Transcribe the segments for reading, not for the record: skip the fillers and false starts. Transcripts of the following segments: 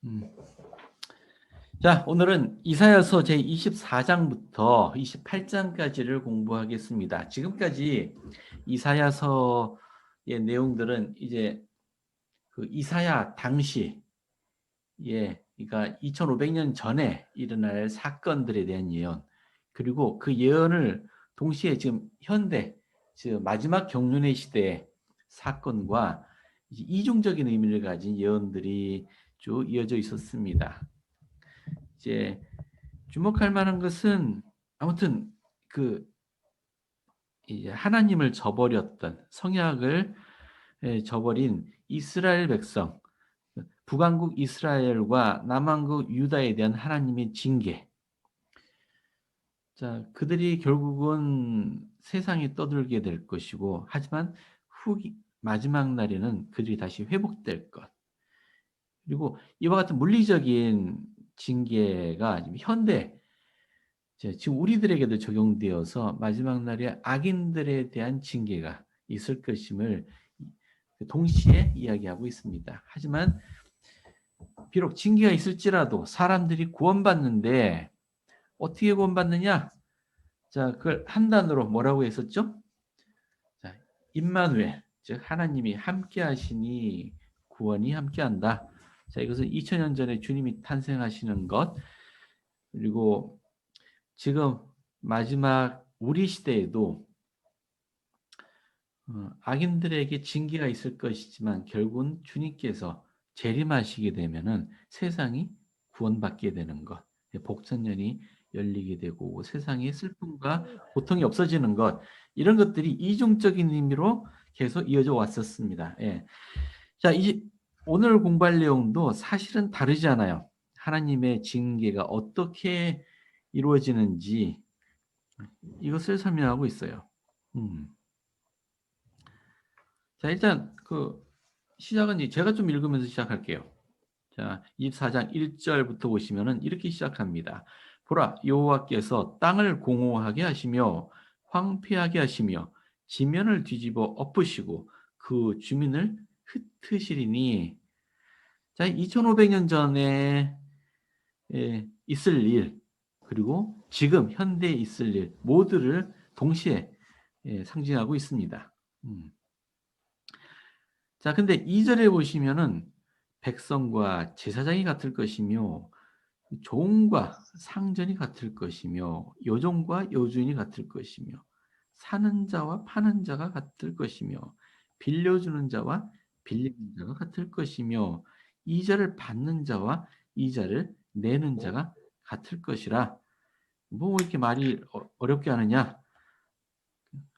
음. 자, 오늘은 이사야서 제24장부터 28장까지를 공부하겠습니다. 지금까지 이사야서의 내용들은 이제 그 이사야 당시, 그러니까 2500년 전에 일어날 사건들에 대한 예언, 그리고 그 예언을 동시에 지금 현대, 즉 마지막 경륜의 시대의 사건과 이제 이중적인 의미를 가진 예언들이 쭉 이어져 있었습니다. 이제 주목할 만한 것은 아무튼 그 이제 하나님을 저버렸던 성약을 저버린 이스라엘 백성, 북왕국 이스라엘과 남왕국 유다에 대한 하나님의 징계. 자, 그들이 결국은 세상에 떠들게 될 것이고, 하지만 마지막 날에는 그들이 다시 회복될 것. 그리고 이와 같은 물리적인 징계가 현대 지금 우리들에게도 적용되어서 마지막 날에 악인들에 대한 징계가 있을 것임을 동시에 이야기하고 있습니다. 하지만 비록 징계가 있을지라도 사람들이 구원받는데 어떻게 구원받느냐? 자, 그걸 한 단어로 뭐라고 했었죠? 자, 임마누엘, 즉 하나님이 함께 하시니 구원이 함께한다. 자, 이것은 2000년 전에 주님이 탄생하시는 것, 그리고 지금 마지막 우리 시대에도 악인들에게 징계가 있을 것이지만 결국은 주님께서 재림하시게 되면은 세상이 구원받게 되는 것, 복천년이 열리게 되고 세상의 슬픔과 고통이 없어지는 것, 이런 것들이 이중적인 의미로 계속 이어져 왔었습니다. 예. 자, 이제 오늘 공부할 내용도 사실은 다르지 않아요. 하나님의 징계가 어떻게 이루어지는지 이것을 설명하고 있어요. 자, 일단 그 시작은 제가 좀 읽으면서 시작할게요. 자, 24장 1절부터 보시면은 이렇게 시작합니다. 보라, 여호와께서 땅을 공허하게 하시며 황폐하게 하시며 지면을 뒤집어 엎으시고 그 주민을 흩으시리니. 자, 2500년 전에 있을 일, 그리고 지금 현대에 있을 일 모두를 동시에 상징하고 있습니다. 자, 근데 2절에 보시면은 백성과 제사장이 같을 것이며 종과 상전이 같을 것이며 여종과 여주인이 같을 것이며 사는 자와 파는 자가 같을 것이며 빌려주는 자와 빌리는 자가 같을 것이며 이자를 받는 자와 이자를 내는 자가 같을 것이라. 뭐 이렇게 말이 어렵게 하느냐?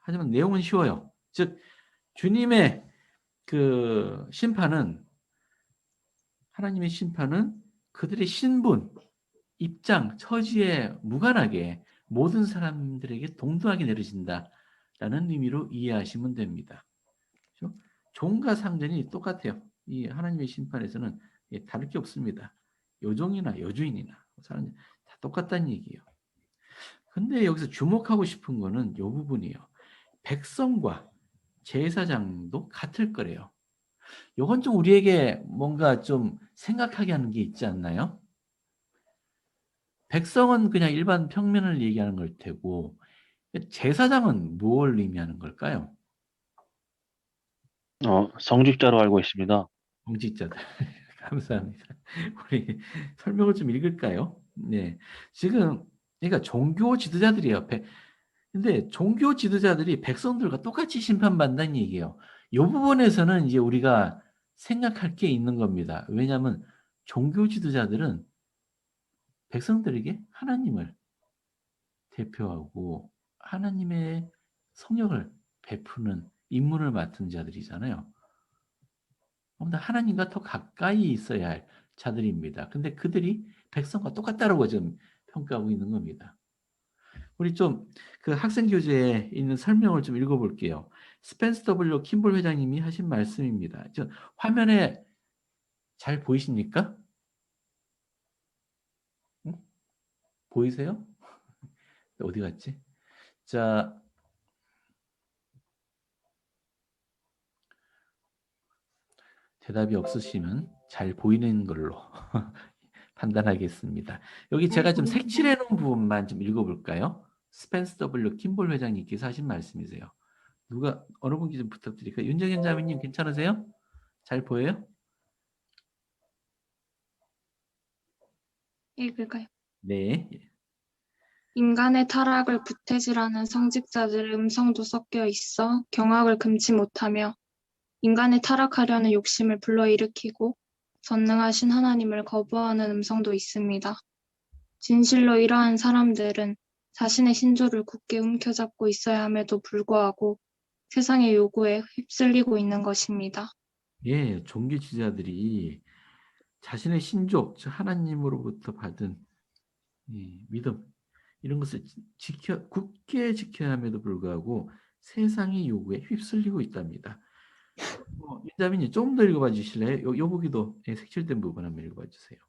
하지만 내용은 쉬워요. 즉 주님의 그 심판은, 하나님의 심판은 그들의 신분, 입장, 처지에 무관하게 모든 사람들에게 동등하게 내려진다라는 의미로 이해하시면 됩니다. 그렇죠? 종과 상전이 똑같아요. 이 하나님의 심판에서는 다를 게 없습니다. 여종이나 여주인이나 사람 다 똑같다는 얘기예요. 근데 여기서 주목하고 싶은 거는 이 부분이에요. 백성과 제사장도 같을 거래요. 요건 좀 우리에게 뭔가 좀 생각하게 하는 게 있지 않나요? 백성은 그냥 일반 평면을 얘기하는 걸 테고 제사장은 뭘 의미하는 걸까요? 성직자로 알고 있습니다. 공직자들. 감사합니다. 우리 설명을 좀 읽을까요? 네. 지금 그러니까 종교 지도자들이에요. 근데 종교 지도자들이 백성들과 똑같이 심판받는다는 얘기예요. 이 부분에서는 이제 우리가 생각할 게 있는 겁니다. 왜냐하면 종교 지도자들은 백성들에게 하나님을 대표하고 하나님의 성령을 베푸는 임무를 맡은 자들이잖아요. 그런데 하나님과 더 가까이 있어야 할 자들입니다. 근데 그들이 백성과 똑같다라고 지금 평가하고 있는 겁니다. 우리 좀 그 학생 교재에 있는 설명을 좀 읽어볼게요. 스펜스 W 킴볼 회장님이 하신 말씀입니다. 화면에 잘 보이십니까? 응? 보이세요? 어디 갔지? 자, 대답이 없으시면 잘 보이는 걸로 판단하겠습니다. 여기 제가 좀 색칠해 놓은 부분만 좀 읽어볼까요? 스펜스 W 킴볼 회장님께서 하신 말씀이세요. 누가 어느 분께 좀 부탁드릴까요? 윤정현 자매님 괜찮으세요? 잘 보여요? 읽을까요? 네. 인간의 타락을 부태질하는 성직자들의 음성도 섞여 있어 경악을 금치 못하며 인간의 타락하려는 욕심을 불러일으키고 전능하신 하나님을 거부하는 음성도 있습니다. 진실로 이러한 사람들은 자신의 신조를 굳게 움켜잡고 있어야 함에도 불구하고 세상의 요구에 휩쓸리고 있는 것입니다. 예, 종교 지도자들이 자신의 신족, 즉 하나님으로부터 받은 이 믿음 이런 것을 굳게 지켜야 함에도 불구하고 세상의 요구에 휩쓸리고 있답니다. 윤자민님 좀 더 읽어봐 주실래요? 요 보기도 색칠된 부분 한번 읽어봐 주세요.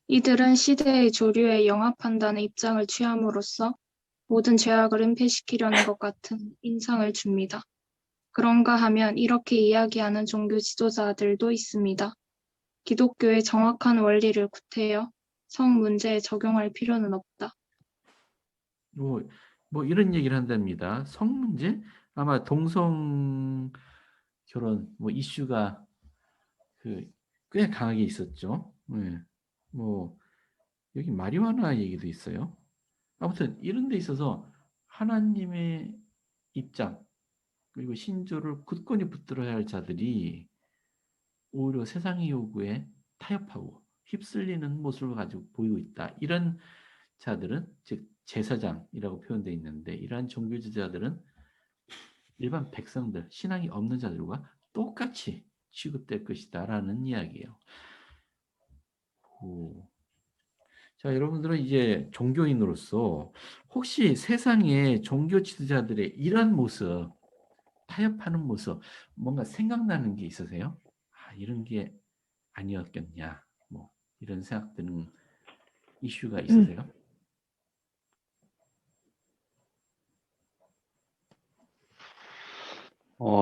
이들은 시대의 조류에 영합한다는 입장을 취함으로써 모든 죄악을 은폐시키려는 것 같은 인상을 줍니다. 그런가 하면 이렇게 이야기하는 종교 지도자들도 있습니다. 기독교의 정확한 원리를 구태여 성 문제에 적용할 필요는 없다. 뭐 이런 얘기를 한답니다. 성 문제? 아마 동성 결혼 뭐 이슈가 꽤 강하게 있었죠. 네. 뭐 여기 마리화나 얘기도 있어요. 아무튼 이런 데 있어서 하나님의 입장 그리고 신조를 굳건히 붙들어야 할 자들이 오히려 세상의 요구에 타협하고 휩쓸리는 모습을 가지고 보이고 있다. 이런 자들은 즉 제사장이라고 표현되어 있는데 이러한 종교 지도자들은 일반 백성들, 신앙이 없는 자들과 똑같이 취급될 것이다라는 이야기예요. 오. 자, 여러분들은 이제 종교인으로서 혹시 세상의 종교 지도자들의 이런 모습, 타협하는 모습, 뭔가 생각나는 게 있으세요? 아, 이런 게 아니었겠냐, 뭐 이런 생각 드는 이슈가 있으세요?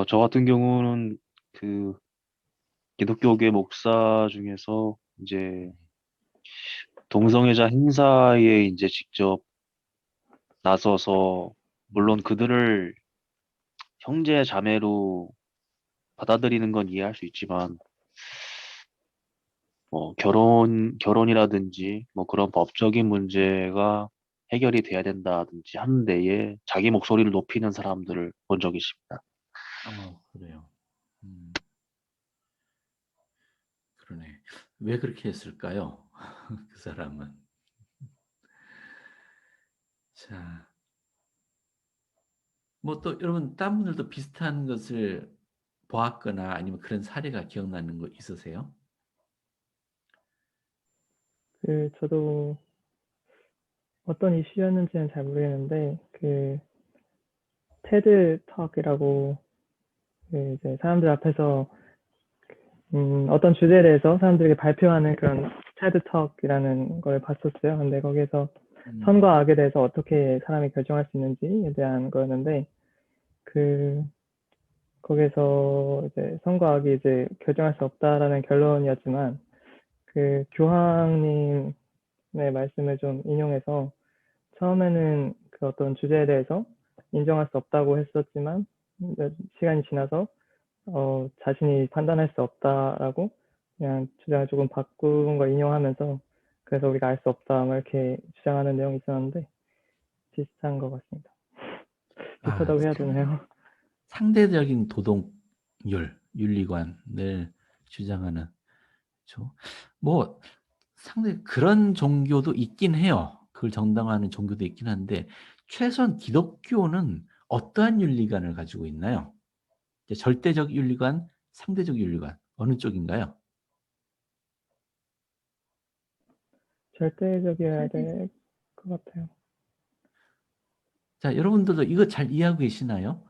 저 같은 경우는 그 기독교계 목사 중에서 이제 동성애자 행사에 이제 직접 나서서 물론 그들을 형제 자매로 받아들이는 건 이해할 수 있지만 뭐 결혼이라든지 뭐 그런 법적인 문제가 해결이 돼야 된다든지 하는 데에 자기 목소리를 높이는 사람들을 본 적이 있습니다. 그래요. 그러네. 왜 그렇게 했을까요? 그 사람은. 자, 뭐 또 여러분 딴 분들도 비슷한 것을 보았거나 아니면 그런 사례가 기억나는 거 있으세요? 저도 어떤 이슈였는지는 잘 모르겠는데, 테드 턱이라고, 이제 사람들 앞에서, 어떤 주제에 대해서 사람들에게 발표하는 그런 테드 턱이라는 걸 봤었어요. 근데 거기에서 선과 악에 대해서 어떻게 사람이 결정할 수 있는지에 대한 거였는데, 거기에서 이제 선과 악이 이제 결정할 수 없다라는 결론이었지만, 교황님의 말씀을 좀 인용해서, 처음에는 그 어떤 주제에 대해서 인정할 수 없다고 했었지만 시간이 지나서 자신이 판단할 수 없다라고 그냥 주장을 조금 바꾼 걸 인용하면서 그래서 우리가 알 수 없다 뭐 이렇게 주장하는 내용이 있었는데 비슷한 것 같습니다. 비슷하다고 해야 되나요? 상대적인 도덕률, 윤리관을 주장하는 뭐 상당히 그런 종교도 있긴 해요. 그걸 정당화하는 종교도 있긴 한데 최소한 기독교는 어떠한 윤리관을 가지고 있나요? 절대적 윤리관, 상대적 윤리관 어느 쪽인가요? 절대적이어야 될 것 같아요. 자, 여러분들도 이거 잘 이해하고 계시나요?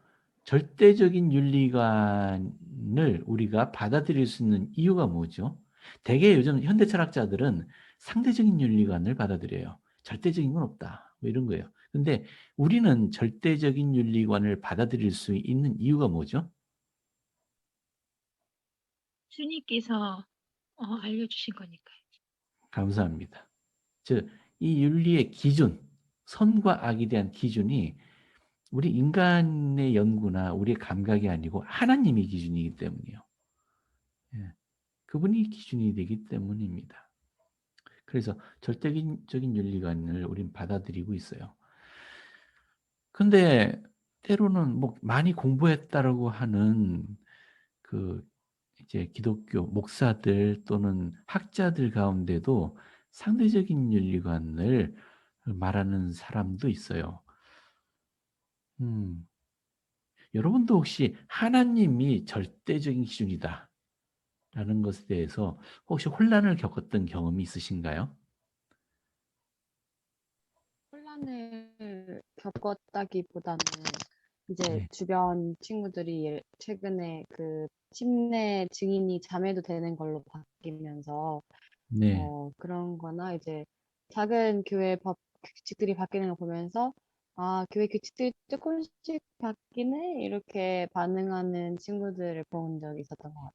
절대적인 윤리관을 우리가 받아들일 수 있는 이유가 뭐죠? 대개 요즘 현대 철학자들은 상대적인 윤리관을 받아들여요. 절대적인 건 없다. 뭐 이런 거예요. 근데 우리는 절대적인 윤리관을 받아들일 수 있는 이유가 뭐죠? 주님께서 알려주신 거니까요. 감사합니다. 즉, 이 윤리의 기준, 선과 악에 대한 기준이 우리 인간의 연구나 우리의 감각이 아니고 하나님의 기준이기 때문이에요. 예, 그분이 기준이 되기 때문입니다. 그래서 절대적인 윤리관을 우린 받아들이고 있어요. 근데 때로는 뭐 많이 공부했다라고 하는 그 이제 기독교 목사들 또는 학자들 가운데도 상대적인 윤리관을 말하는 사람도 있어요. 여러분도 혹시 하나님이 절대적인 기준이다 라는 것에 대해서 혹시 혼란을 겪었던 경험이 있으신가요? 혼란을 겪었다기보다는 이제 네. 주변 친구들이 최근에 그 침례 증인이 자매도 되는 걸로 바뀌면서 네. 그런 거나 이제 작은 교회 법 규칙들이 바뀌는 걸 보면서 교회 규칙들이 조금씩 바뀌네 이렇게 반응하는 친구들을 본 적이 있었던 것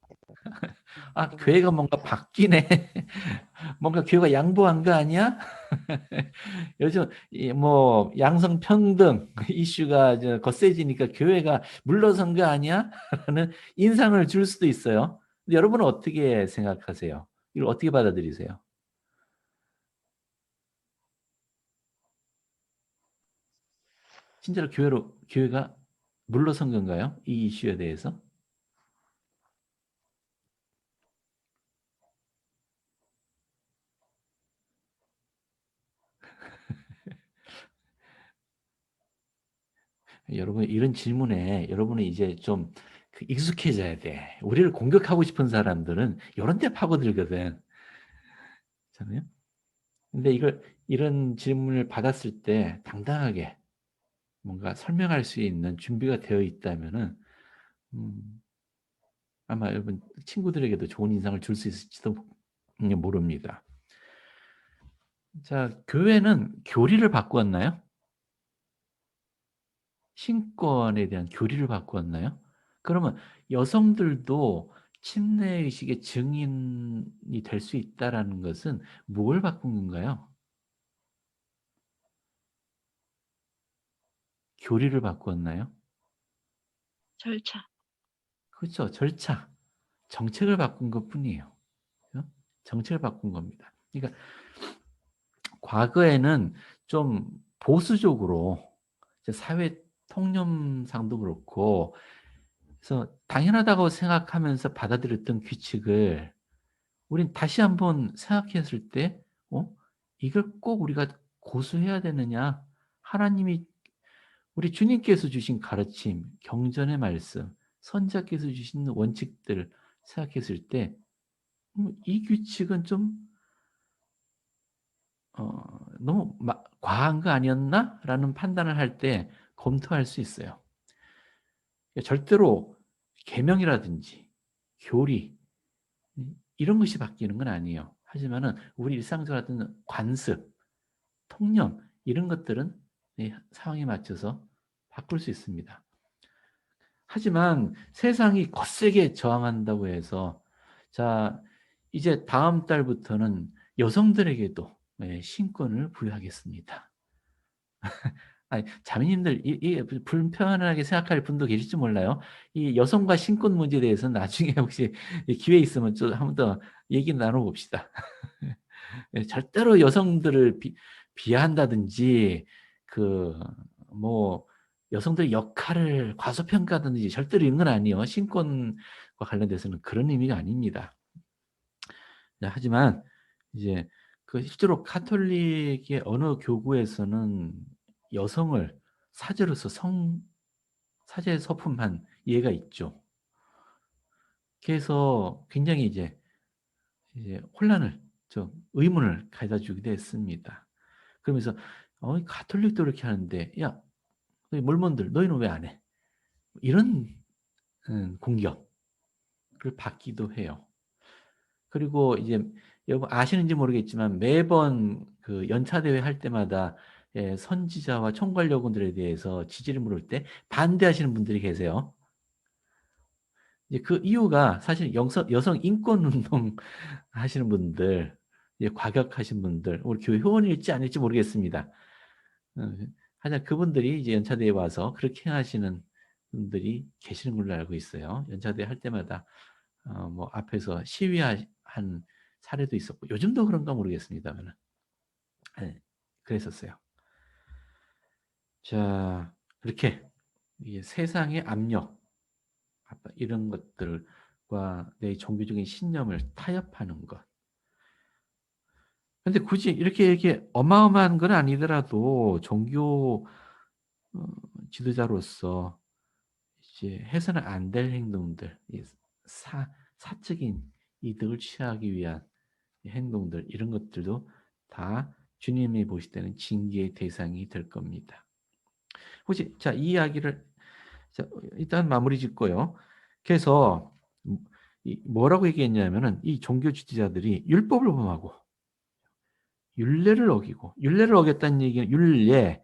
같아요. 교회가 뭔가 바뀌네. 뭔가 교회가 양보한 거 아니야? 요즘 뭐 양성평등 이슈가 이제 거세지니까 교회가 물러선 거 아니야? 라는 인상을 줄 수도 있어요. 근데 여러분은 어떻게 생각하세요? 이걸 어떻게 받아들이세요? 진짜로 교회가 물러선 건가요? 이 이슈에 대해서? 여러분, 이런 질문에 여러분은 이제 좀 익숙해져야 돼. 우리를 공격하고 싶은 사람들은 이런 데 파고들거든. 잖아요. 근데 이런 질문을 받았을 때 당당하게 뭔가 설명할 수 있는 준비가 되어 있다면은, 아마 여러분 친구들에게도 좋은 인상을 줄 수 있을지도 모릅니다. 자, 교회는 교리를 바꾸었나요? 신권에 대한 교리를 바꾸었나요? 그러면 여성들도 침례의식의 증인이 될 수 있다라는 것은 뭘 바꾼 건가요? 교리를 바꾸었나요? 절차. 그렇죠. 절차. 정책을 바꾼 것뿐이에요. 그죠? 정책을 바꾼 겁니다. 그러니까 과거에는 좀 보수적으로 사회 통념상도 그렇고 그래서 당연하다고 생각하면서 받아들였던 규칙을 우린 다시 한번 생각했을 때 이걸 꼭 우리가 고수해야 되느냐? 하나님이 우리 주님께서 주신 가르침, 경전의 말씀, 선자께서 주신 원칙들을 생각했을 때 이 규칙은 좀 너무 과한 거 아니었나? 라는 판단을 할 때 검토할 수 있어요. 절대로 계명이라든지 교리 이런 것이 바뀌는 건 아니에요. 하지만은 우리 일상적으로 하던 관습, 통념 이런 것들은 상황에 맞춰서 바꿀 수 있습니다. 하지만 세상이 거세게 저항한다고 해서 자 이제 다음 달부터는 여성들에게도 신권을 부여하겠습니다. 아니, 자매님들 불편하게 생각할 분도 계실지 몰라요. 이 여성과 신권 문제에 대해서는 나중에 혹시 기회 있으면 좀 한 번 더 얘기 나눠봅시다. 절대로 여성들을 비하한다든지 뭐 여성들의 역할을 과소평가하든지 절대로 이런 건 아니에요. 신권과 관련돼서는 그런 의미가 아닙니다. 하지만 이제 실제로 카톨릭의 어느 교구에서는 여성을 사제로서 사제에 서품한 예가 있죠. 그래서 굉장히 이제 혼란을 의문을 가져다 주기도 했습니다. 그러면서 가톨릭도 이렇게 하는데 야 몰몬들 너희는 왜 안 해? 이런 공격을 받기도 해요. 그리고 이제 여러분 아시는지 모르겠지만 매번 그 연차 대회 할 때마다 선지자와 총괄여군들에 대해서 지지를 물을 때 반대하시는 분들이 계세요. 이제 그 이유가 사실 여성 인권 운동 하시는 분들, 이제 과격하신 분들, 우리 교회 회원일지 아닐지 모르겠습니다. 하여간 그분들이 이제 연차대에 와서 그렇게 하시는 분들이 계시는 걸로 알고 있어요. 연차대 할 때마다 뭐 앞에서 시위한 사례도 있었고, 요즘도 그런가 모르겠습니다만, 네, 그랬었어요. 자, 그렇게 이게 세상의 압력, 이런 것들과 내 종교적인 신념을 타협하는 것. 근데 굳이 이렇게 어마어마한 건 아니더라도 종교 지도자로서 이제 해서는 안 될 행동들, 사적인 이득을 취하기 위한 행동들, 이런 것들도 다 주님이 보실 때는 징계의 대상이 될 겁니다. 혹시 자, 이 이야기를 자, 일단 마무리 짓고요. 그래서 뭐라고 얘기했냐면은 이 종교 지도자들이 율법을 범하고 율례를 어겼다는 얘기는 율례,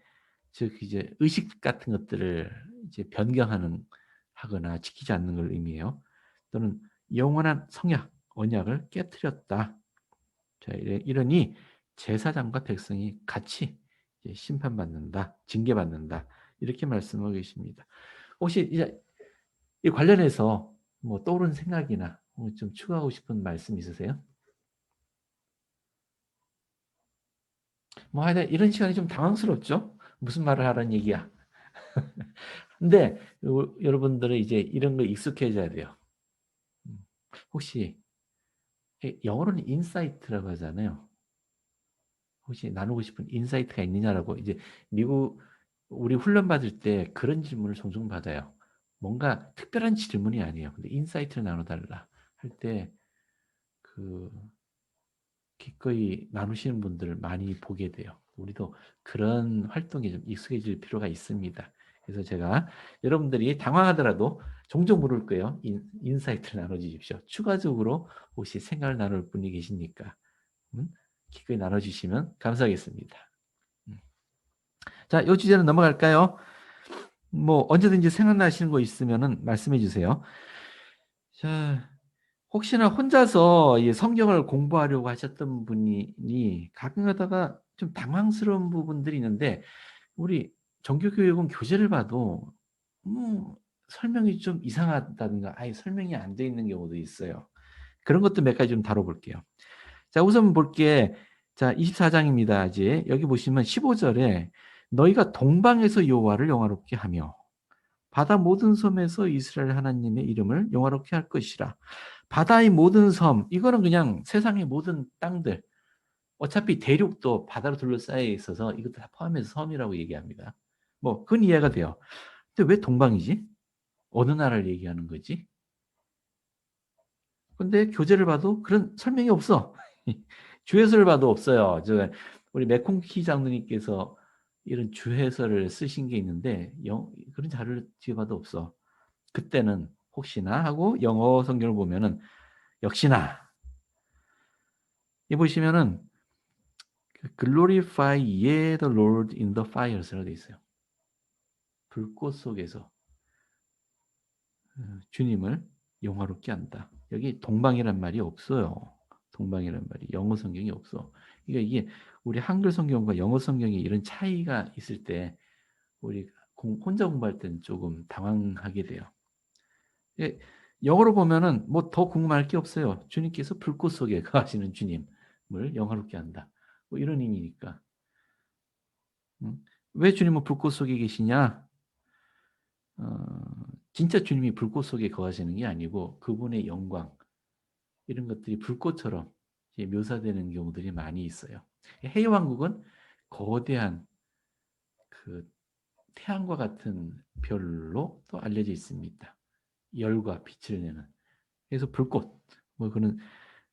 즉 이제 의식 같은 것들을 이제 변경하는 하거나 지키지 않는 걸 의미해요. 또는 영원한 성약, 언약을 깨뜨렸다. 자, 이러니 제사장과 백성이 같이 이제 심판받는다, 징계받는다, 이렇게 말씀하고 계십니다. 혹시 이제 이 관련해서 뭐 떠오른 생각이나 좀 추가하고 싶은 말씀 있으세요? 뭐 하여튼 이런 시간이 좀 당황스럽죠? 무슨 말을 하라는 얘기야. 근데 여러분들은 이제 이런 거 익숙해져야 돼요. 혹시 영어로는 인사이트라고 하잖아요. 혹시 나누고 싶은 인사이트가 있느냐라고, 이제 미국 우리 훈련 받을 때 그런 질문을 종종 받아요. 뭔가 특별한 질문이 아니에요. 근데 인사이트를 나눠달라 할 때 그 기꺼이 나누시는 분들을 많이 보게 돼요. 우리도 그런 활동에 좀 익숙해질 필요가 있습니다. 그래서 제가 여러분들이 당황하더라도 종종 물을 거예요. 인사이트를 나눠주십시오. 추가적으로 혹시 생각을 나눌 분이 계십니까? 기꺼이 나눠주시면 감사하겠습니다. 자, 이 주제는 넘어갈까요? 뭐 언제든지 생각나시는 거 있으면은 말씀해 주세요. 자, 혹시나 혼자서 이 성경을 공부하려고 하셨던 분이 가끔 가다가 좀 당황스러운 부분들이 있는데, 우리 정규교육은 교재를 봐도 설명이 좀 이상하다든가 아예 설명이 안 돼 있는 경우도 있어요. 그런 것도 몇 가지 좀 다뤄볼게요. 자, 우선 볼게. 자, 24장입니다. 이제 여기 보시면 15절에 너희가 동방에서 여호와를 영화롭게 하며 바다 모든 섬에서 이스라엘 하나님의 이름을 영화롭게 할 것이라. 바다의 모든 섬, 이거는 그냥 세상의 모든 땅들. 어차피 대륙도 바다로 둘러싸여 있어서 이것도 다 포함해서 섬이라고 얘기합니다. 뭐 그건 이해가 돼요. 근데 왜 동방이지? 어느 나라를 얘기하는 거지? 근데 교재를 봐도 그런 설명이 없어. 주해설을 봐도 없어요. 우리 맥콩키 장로님께서 이런 주해설을 쓰신 게 있는데 그런 자료를 뒤에 봐도 없어. 그때는 혹시나 하고 영어 성경을 보면은 역시나 이 보시면은 glorify ye the Lord in the fires라고 돼 있어요. 불꽃 속에서 주님을 영화롭게 한다. 여기 동방이란 말이 없어요. 동방이란 말이 영어 성경이 없어. 그러니까 이게 우리 한글 성경과 영어 성경에 이런 차이가 있을 때 우리 혼자 공부할 때는 조금 당황하게 돼요. 영어로 보면은 뭐 더 궁금할 게 없어요. 주님께서 불꽃 속에 거하시는 주님을 영화롭게 한다. 뭐 이런 의미니까. 왜 주님은 불꽃 속에 계시냐? 진짜 주님이 불꽃 속에 거하시는 게 아니고 그분의 영광, 이런 것들이 불꽃처럼 묘사되는 경우들이 많이 있어요. 해왕국은 거대한 그 태양과 같은 별로 또 알려져 있습니다. 열과 빛을 내는. 그래서 불꽃, 뭐 그런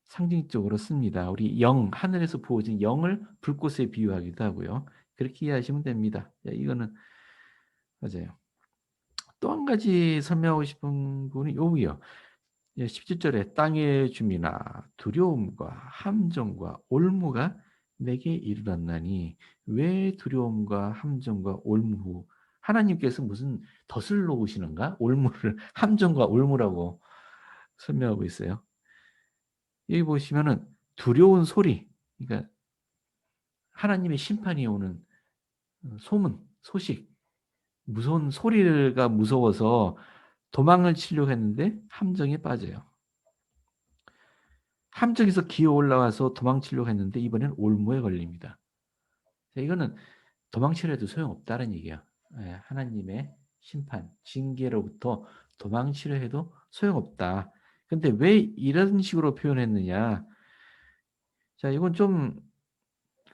상징적으로 씁니다. 우리 하늘에서 부어진 영을 불꽃에 비유하기도 하고요. 그렇게 이해하시면 됩니다. 이거는 맞아요. 또 한 가지 설명하고 싶은 부분이 여기요. 17절에 땅의 주민아 두려움과 함정과 올무가 내게 이르렀나니. 왜 두려움과 함정과 올무? 하나님께서 무슨 덫을 놓으시는가? 올무를 함정과 올무라고 설명하고 있어요. 여기 보시면은 두려운 소리, 그러니까 하나님의 심판이 오는 소문, 소식, 무서운 소리가 무서워서 도망을 치려고 했는데 함정에 빠져요. 함정에서 기어 올라와서 도망치려고 했는데 이번엔 올무에 걸립니다. 이거는 도망치려 해도 소용없다는 얘기야. 하나님의 심판, 징계로부터 도망치려 해도 소용없다. 근데 왜 이런 식으로 표현했느냐? 자, 이건 좀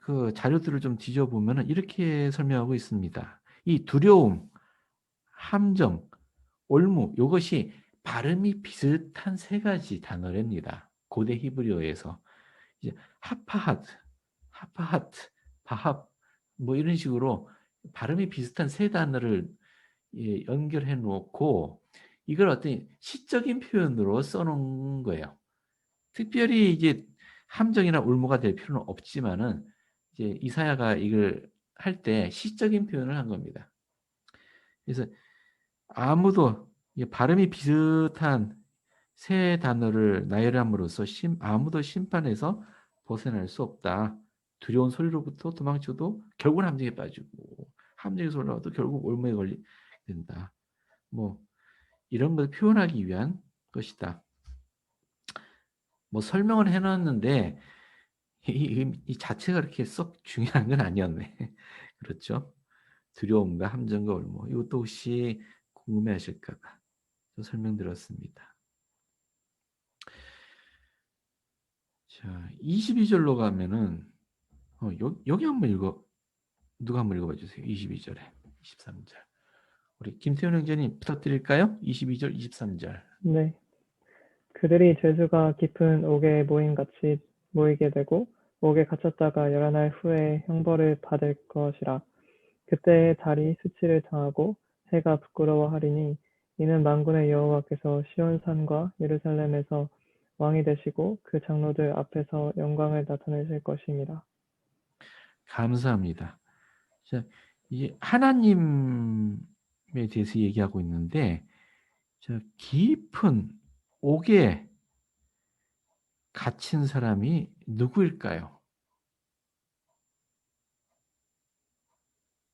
그 자료들을 좀 뒤져보면 이렇게 설명하고 있습니다. 이 두려움, 함정, 올무, 이것이 발음이 비슷한 세 가지 단어랍니다. 고대 히브리어에서. 이제 하파하트, 바합, 뭐 이런 식으로 발음이 비슷한 세 단어를 연결해 놓고 이걸 어떤 시적인 표현으로 써놓은 거예요. 특별히 이제 함정이나 올무가 될 필요는 없지만은 이제 이사야가 이걸 할 때 시적인 표현을 한 겁니다. 그래서 아무도 발음이 비슷한 세 단어를 나열함으로써 아무도 심판에서 벗어날 수 없다. 두려운 소리로부터 도망쳐도 결국은 함정에 빠지고 함정에서 올라와도 결국 올무에 걸리게 된다. 뭐 이런 걸 표현하기 위한 것이다. 뭐 설명을 해놨는데 이 자체가 그렇게 썩 중요한 건 아니었네. 그렇죠? 두려움과 함정과 올무. 이것도 혹시 궁금해하실까 봐 설명드렸습니다. 자, 22절로 가면은 여기 한번 누가 한번 읽어봐 주세요. 22절에 23절. 우리 김태훈 형제님 부탁드릴까요? 22절, 23절. 네. 그들이 죄수가 깊은 옥에 모임같이 모이게 되고 옥에 갇혔다가 여러 날 후에 형벌을 받을 것이라. 그때의 달이 수치를 당하고 해가 부끄러워하리니 이는 만군의 여호와께서 시온산과 예루살렘에서 왕이 되시고 그 장로들 앞에서 영광을 나타내실 것입니다. 감사합니다. 자, 이제 하나님에 대해서 얘기하고 있는데, 자, 깊은 옥에 갇힌 사람이 누구일까요?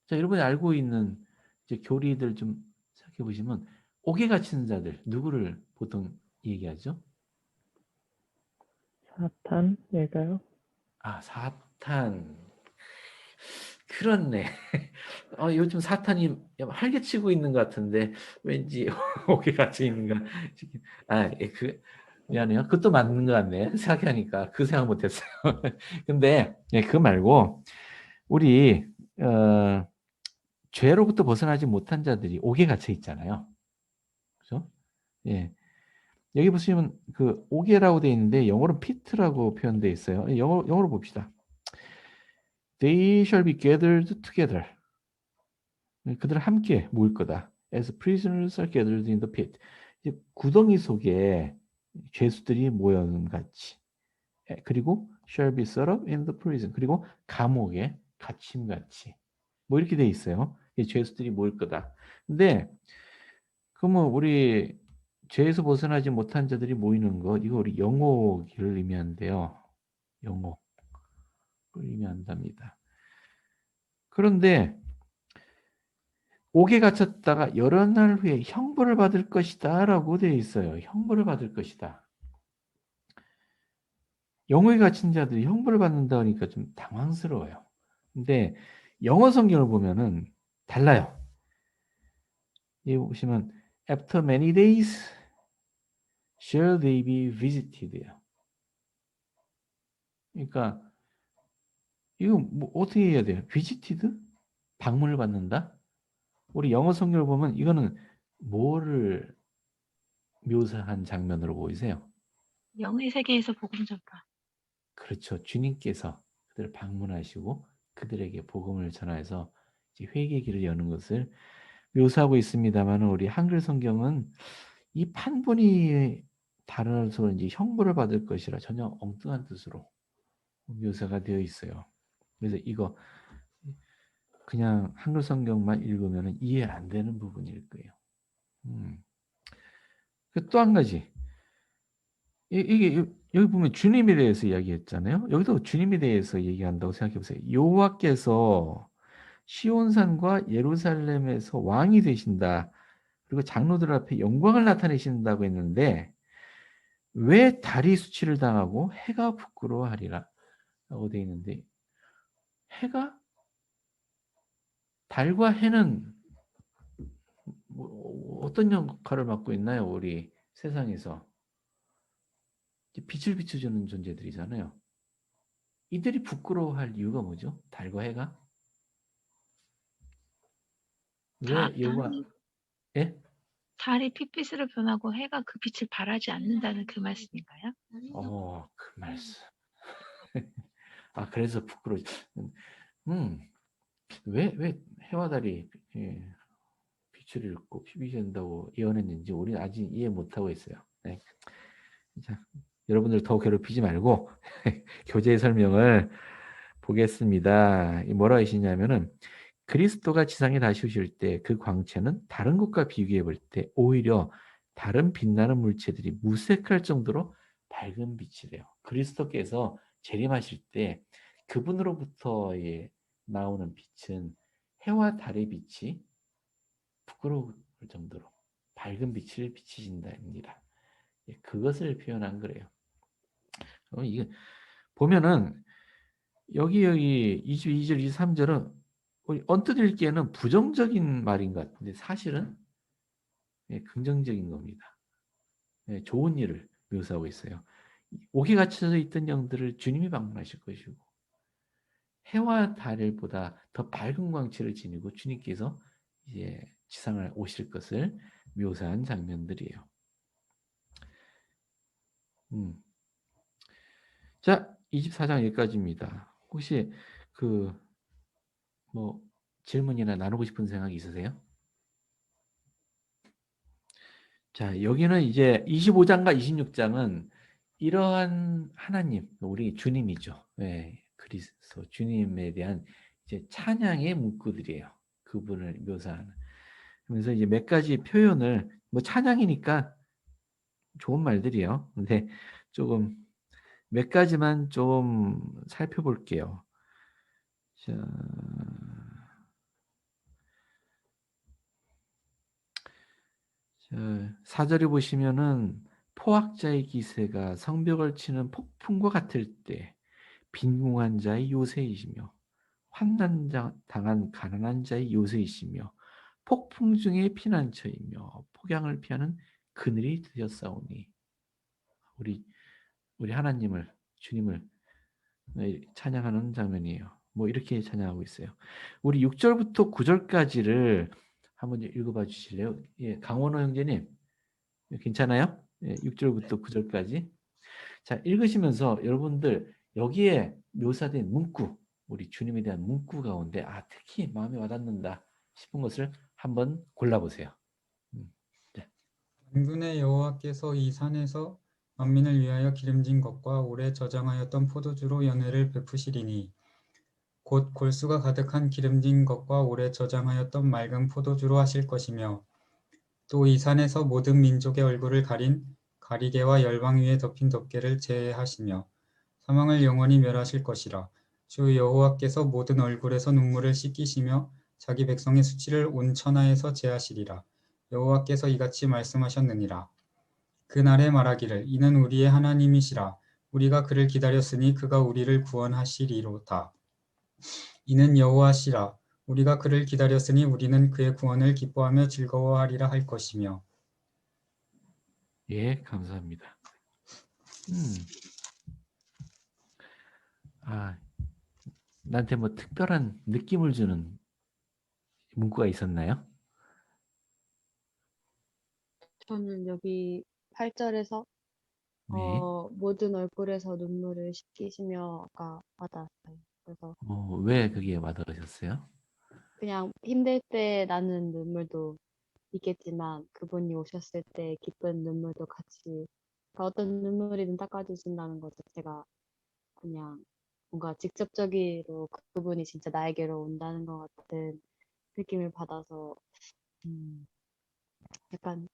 자, 여러분이 알고 있는 이제 교리들 좀 생각해 보시면 옥에 갇힌 자들 누구를 보통 얘기하죠? 사탄일까요? 아, 사탄. 그렇네. 요즘 사탄이 활개치고 있는 것 같은데 왠지 옥에 갇혀 있는가 싶긴. 미안해요. 그것도 맞는 것 같네. 생각하니까 그 생각 못했어요. 근데 그거 말고 우리 죄로부터 벗어나지 못한 자들이 옥에 갇혀 있잖아요. 그렇죠? 예. 여기 보시면 그 옥에라고 되어 있는데 영어로 pit라고 표현되어 있어요. 영어로 봅시다. They shall be gathered together. 그들은 함께 모일 거다. As prisoners are gathered in the pit. 이제 구덩이 속에 죄수들이 모여는 같이. 그리고 shall be set up in the prison. 그리고 감옥에 갇힘 같이. 뭐 이렇게 돼 있어요. 죄수들이 모일 거다. 근데 그러면 우리 죄에서 벗어나지 못한 자들이 모이는 것, 이거 우리 영옥을 의미한대요. 영옥을 의미한답니다. 그런데 옥에 갇혔다가 여러 날 후에 형벌을 받을 것이다 라고 되어 있어요. 형벌을 받을 것이다. 영옥에 갇힌 자들이 형벌을 받는다 하니까 좀 당황스러워요. 근데 영어 성경을 보면은 달라요. 여기 보시면 After many days shall they be visited요. 그러니까 이거 뭐 어떻게 해야 돼요? visited? 방문을 받는다? 우리 영어 성경을 보면 이거는 뭐를 묘사한 장면으로 보이세요? 영의 세계에서 복음 전파. 그렇죠. 주님께서 그들을 방문하시고 그들에게 복음을 전하여서 이제 회개의 길을 여는 것을 묘사하고 있습니다만 우리 한글 성경은 이 판본이 다르서 이제 형벌을 받을 것이라 전혀 엉뚱한 뜻으로 묘사가 되어 있어요. 그래서 이거 그냥 한글 성경만 읽으면 이해 안 되는 부분일 거예요. 또 한 가지 여기 보면 주님에 대해서 이야기했잖아요. 여기도 주님에 대해서 얘기한다고 생각해 보세요. 여호와께서 시온산과 예루살렘에서 왕이 되신다. 그리고 장로들 앞에 영광을 나타내신다고 했는데 왜 달이 수치를 당하고 해가 부끄러워하리라 라고 되어 있는데 해가 달과 해는 뭐 어떤 역할을 맡고 있나요? 우리 세상에서 빛을 비춰주는 존재들이잖아요. 이들이 부끄러워할 이유가 뭐죠? 달과 해가? 왜 여호와 달이, 예? 달이 핏빛으로 변하고 해가 그 빛을 발하지 않는다는 그 말씀인가요? 그 말씀. 아, 그래서 부끄러워. 음, 왜 해와 달이 빛을 잃고 피비이 된다고 예언했는지 우리는 아직 이해 못하고 있어요. 네. 자, 여러분들 더 괴롭히지 말고 교재 설명을 보겠습니다. 뭐라 하시냐면은 그리스도가 지상에 다시 오실 때 그 광채는 다른 것과 비교해 볼 때 오히려 다른 빛나는 물체들이 무색할 정도로 밝은 빛이래요. 그리스도께서 재림하실 때 그분으로부터 나오는 빛은 해와 달의 빛이 부끄러울 정도로 밝은 빛을 비치신답니다. 그것을 표현한 거래요. 이게 보면은 여기 22절, 23절은 언뜻 읽기에는 부정적인 말인 것 같은데 사실은 긍정적인 겁니다. 좋은 일을 묘사하고 있어요. 옥에 갇혀져 있던 영들을 주님이 방문하실 것이고 해와 달보다 더 밝은 광채를 지니고 주님께서 이제 지상을 오실 것을 묘사한 장면들이에요. 음. 자, 24장 여기까지입니다. 혹시 뭐 질문이나 나누고 싶은 생각이 있으세요? 자, 여기는 이제 25장과 26장은 이러한 하나님, 우리 주님이죠. 그리스도 주님에 대한 이제 찬양의 문구들이에요. 그분을 묘사하는. 그래서 이제 몇 가지 표현을 뭐 찬양이니까 좋은 말들이에요. 근데 조금 몇 가지만 좀 살펴볼게요. 자, 4절에 보시면은 포악자의 기세가 성벽을 치는 폭풍과 같을 때 빈궁한 자의 요새이시며 환난 당한 가난한 자의 요새이시며 폭풍 중에 피난처이며 폭양을 피하는 그늘이 되었사오니 우리 하나님을 주님을 찬양하는 장면이에요. 뭐 이렇게 찬양하고 있어요. 우리 6절부터 9절까지를 한번 읽어봐 주실래요? 강원호 형제님 괜찮아요? 6절부터 9절까지. 자, 읽으시면서 여러분들 여기에 묘사된 문구, 우리 주님에 대한 문구 가운데 특히 마음에 와닿는다 싶은 것을 한번 골라보세요. 자, 만군의 여호와께서 이 산에서 만민을 위하여 기름진 것과 오래 저장하였던 포도주로 연회를 베푸시리니 곧 골수가 가득한 기름진 것과 오래 저장하였던 맑은 포도주로 하실 것이며 또 이 산에서 모든 민족의 얼굴을 가린 가리개와 열방 위에 덮인 덮개를 제하시며 사망을 영원히 멸하실 것이라. 주 여호와께서 모든 얼굴에서 눈물을 씻기시며 자기 백성의 수치를 온 천하에서 제하시리라. 여호와께서 이같이 말씀하셨느니라. 그날에 말하기를 이는 우리의 하나님이시라. 우리가 그를 기다렸으니 그가 우리를 구원하시리로다. 이는 여호와시라. 우리가 그를 기다렸으니 우리는 그의 구원을 기뻐하며 즐거워하리라 할 것이며. 예, 감사합니다. 나한테 뭐 특별한 느낌을 주는 문구가 있었나요? 저는 여기 8절에서 네. 모든 얼굴에서 눈물을 씻기시며가 와닿았어요. 그래서 왜 그게 와닿으셨어요? 그냥 힘들 때 나는 눈물도 있겠지만 그분이 오셨을 때 기쁜 눈물도 같이 그러니까 어떤 눈물이든 닦아주신다는 것 자체가 그냥 뭔가 직접적으로 그분이 진짜 나에게로 온다는 것 같은 느낌을 받아서 약간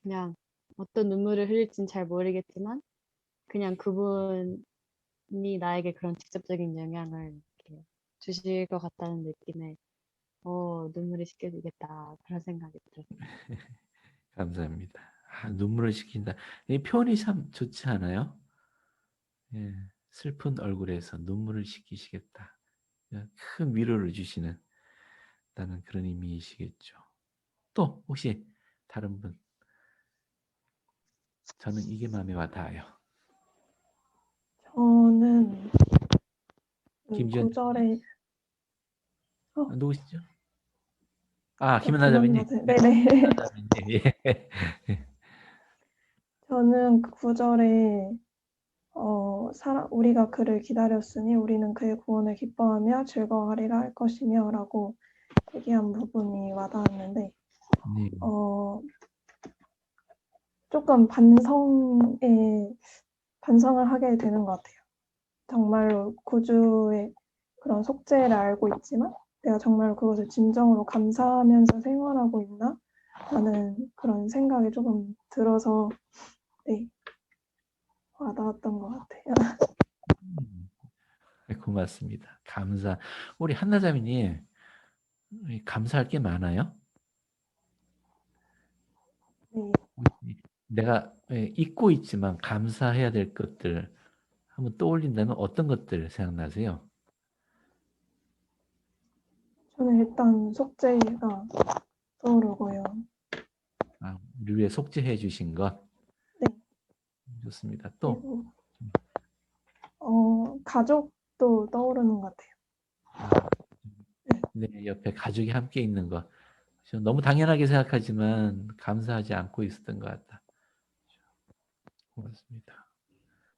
그냥 어떤 눈물을 흘릴진 잘 모르겠지만 그냥 그분이 나에게 그런 직접적인 영향을 이렇게 주실 것 같다는 느낌에 눈물이 씻겨지겠다 그런 생각이 들었어요. 감사합니다. 눈물을 식힌다. 이 표현이 참 좋지 않아요? 예, 슬픈 얼굴에서 눈물을 식히시겠다. 큰 위로를 주시는 다는 그런 의미이시겠죠. 또 혹시 다른 분? 저는 이게 마음에 와닿아요. 저는 그 김지연 구절에 누구시죠? 아, 김연아 김연아 자매님. 네, 네네. 자매님. 예. 저는 그 구절에 우리가 그를 기다렸으니 우리는 그의 구원을 기뻐하며 즐거워하리라 할 것이며라고 얘기한 부분이 와닿았는데 네. 조금 반성을 하게 되는 것 같아요. 정말로 구주의 그런 속죄를 알고 있지만 내가 정말 그것을 진정으로 감사하면서 생활하고 있나? 라는 그런 생각이 조금 들어서 네, 와닿았던 것 같아요. 고맙습니다. 우리 한나 자매님 감사할 게 많아요? 네, 내가 잊고 있지만 감사해야 될 것들 한번 떠올린다면 어떤 것들 생각나세요? 저는 일단 속죄가 떠오르고요. 우리 위해 속죄해 주신 것. 네. 좋습니다. 또 그리고 가족도 떠오르는 것 같아요. 내 옆에 가족이 함께 있는 것. 너무 당연하게 생각하지만 감사하지 않고 있었던 것 같다. 고맙습니다.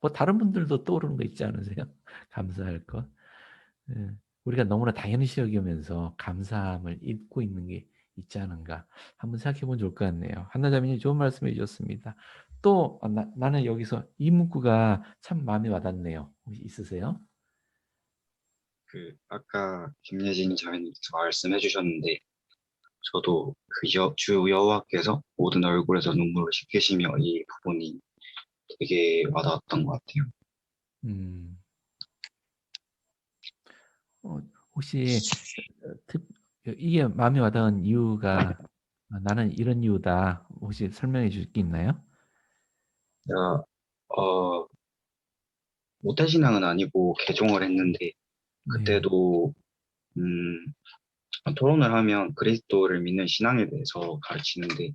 뭐 다른 분들도 떠오르는 거 있지 않으세요? 감사할 것. 예, 우리가 너무나 당연시 여기면서 감사함을 잊고 있는 게 있지 않은가 한번 생각해 보면 좋을 것 같네요. 한나자매님 좋은 말씀해 주셨습니다. 또 나는 여기서 이 문구가 참 마음에 와닿네요. 혹시 있으세요? 아까 김예진 자매님께서 말씀해 주셨는데, 저도 주 여호와께서 모든 얼굴에서 눈물을 씻기시며 이 부분이 되게 와닿았던 것 같아요. 음, 혹시 이게 마음에 와닿은 이유가 나는 이런 이유다. 혹시 설명해 줄 게 있나요? 제가, 모태신앙은 아니고 개종을 했는데, 네. 그때도, 토론을 하면 그리스도를 믿는 신앙에 대해서 가르치는데,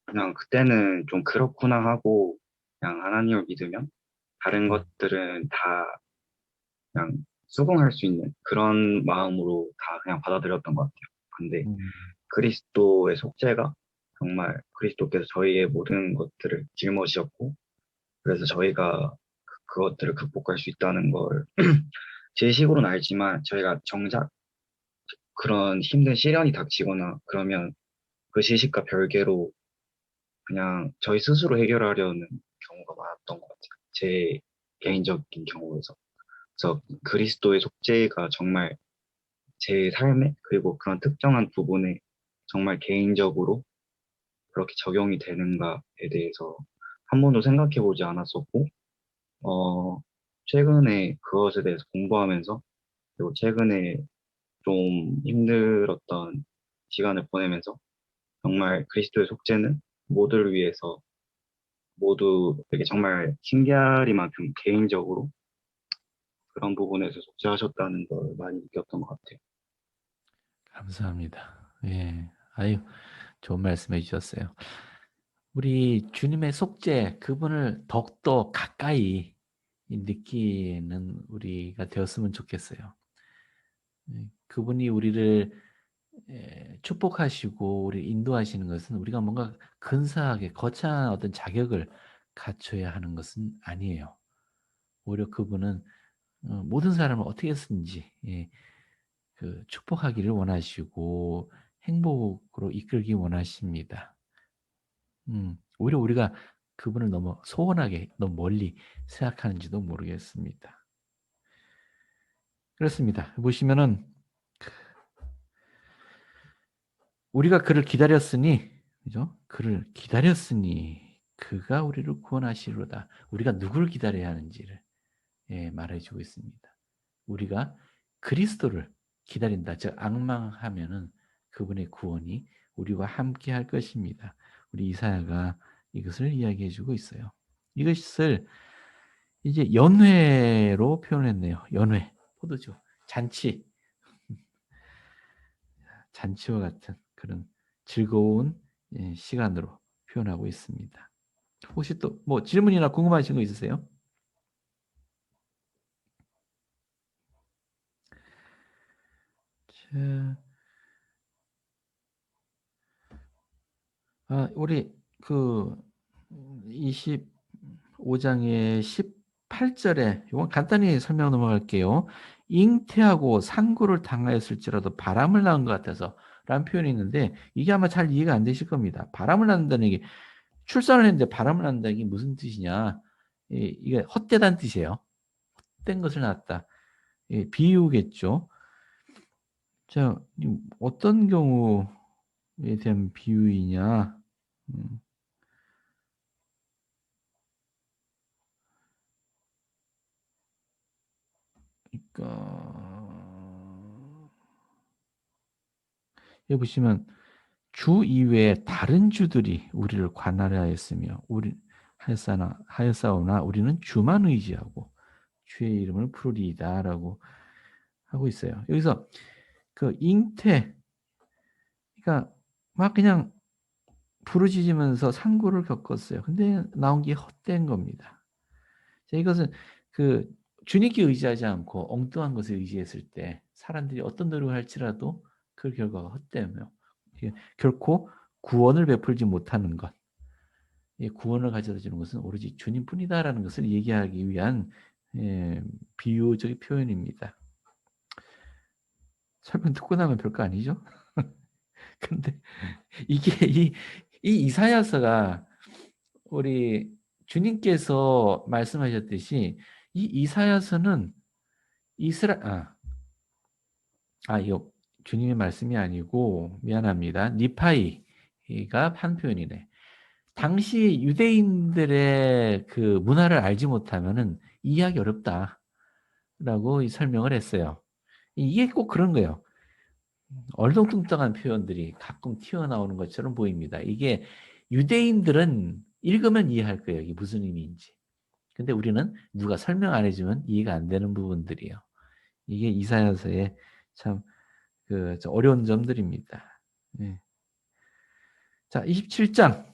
그냥 그때는 좀 그렇구나 하고, 그냥 하나님을 믿으면 다른 것들은 다 그냥 수긍할 수 있는 그런 마음으로 다 그냥 받아들였던 것 같아요. 근데 음, 그리스도의 속죄가 정말 그리스도께서 저희의 모든 것들을 짊어지셨고, 그래서 저희가 그것들을 극복할 수 있다는 걸 제 식으로는 알지만 저희가 정작 그런 힘든 시련이 닥치거나 그러면 그 지식과 별개로 그냥 저희 스스로 해결하려는 경우가 많았던 것 같아요. 제 개인적인 경우에서. 그래서 그리스도의 속죄가 정말 제 삶에 그리고 그런 특정한 부분에 정말 개인적으로 그렇게 적용이 되는가에 대해서 한 번도 생각해 보지 않았었고, 최근에 그것에 대해서 공부하면서 그리고 최근에 좀 힘들었던 시간을 보내면서 정말 그리스도의 속죄는 모두를 위해서 모두 되게 정말 신기하리만큼 개인적으로 그런 부분에서 속죄하셨다는 걸 많이 느꼈던 것 같아요. 감사합니다. 예. 아유, 좋은 말씀해 주셨어요. 우리 주님의 속죄, 그분을 더욱더 가까이 느끼는 우리가 되었으면 좋겠어요. 그분이 우리를 축복하시고 우리 인도하시는 것은 우리가 뭔가 근사하게 거창한 어떤 자격을 갖춰야 하는 것은 아니에요. 오히려 그분은 모든 사람을 어떻게 쓰든지 축복하기를 원하시고 행복으로 이끌기 원하십니다. 오히려 우리가 그분을 너무 소원하게 너무 멀리 생각하는지도 모르겠습니다. 그렇습니다. 보시면은 우리가 그를 기다렸으니, 그죠? 그를 기다렸으니 그가 우리를 구원하시리로다. 우리가 누구를 기다려야 하는지를 말해주고 있습니다. 우리가 그리스도를 기다린다. 즉 앙망하면은 그분의 구원이 우리와 함께 할 것입니다. 우리 이사야가 이것을 이야기해주고 있어요. 이것을 이제 연회로 표현했네요. 연회, 포도주, 잔치, 잔치와 같은 그런 즐거운 시간으로 표현하고 있습니다. 혹시 또 뭐 질문이나 궁금하신 거 있으세요? 자, 우리 그 25장의 18절에 이건 간단히 설명 넘어갈게요. 잉태하고 상고를 당하였을지라도 바람을 낳은 것 같아서 라는 표현이 있는데 이게 아마 잘 이해가 안 되실 겁니다. 바람을 낳는다는 게 출산을 했는데 바람을 낳는다는 게 무슨 뜻이냐. 이게 헛되다는 뜻이에요. 헛된 것을 낳았다. 비유겠죠. 자, 어떤 경우에 대한 비유이냐. 그러니까 여기 보시면 주 이외에 다른 주들이 우리를 관할하여 했으며 하였사오나 우리는 주만 의지하고 주의 이름을 부르리이다라고 하고 있어요. 여기서 그 잉태, 그러니까 막 그냥 부르짖으면서 상고를 겪었어요. 근데 나온 게 헛된 겁니다. 자, 이것은 그 주님께 의지하지 않고 엉뚱한 것에 의지했을 때 사람들이 어떤 노력을 할지라도 그 결과가 헛되며 결코 구원을 베풀지 못하는 것, 구원을 가져다 주는 것은 오로지 주님뿐이다라는 것을 얘기하기 위한 비유적인 표현입니다. 설명 듣고 나면 별거 아니죠? 근데 이게 이 이사야서가 우리 주님께서 말씀하셨듯이 이 이사야서는 이거 주님의 말씀이 아니고 미안합니다. 니파이가 한 표현이네. 당시 유대인들의 그 문화를 알지 못하면은 이해하기 어렵다라고 설명을 했어요. 이게 꼭 그런 거예요. 얼렁뚱땅한 표현들이 가끔 튀어나오는 것처럼 보입니다. 이게 유대인들은 읽으면 이해할 거예요. 이게 무슨 의미인지. 근데 우리는 누가 설명 안 해주면 이해가 안 되는 부분들이에요. 이게 이사야서의 참 어려운 점들입니다. 네. 자, 27장.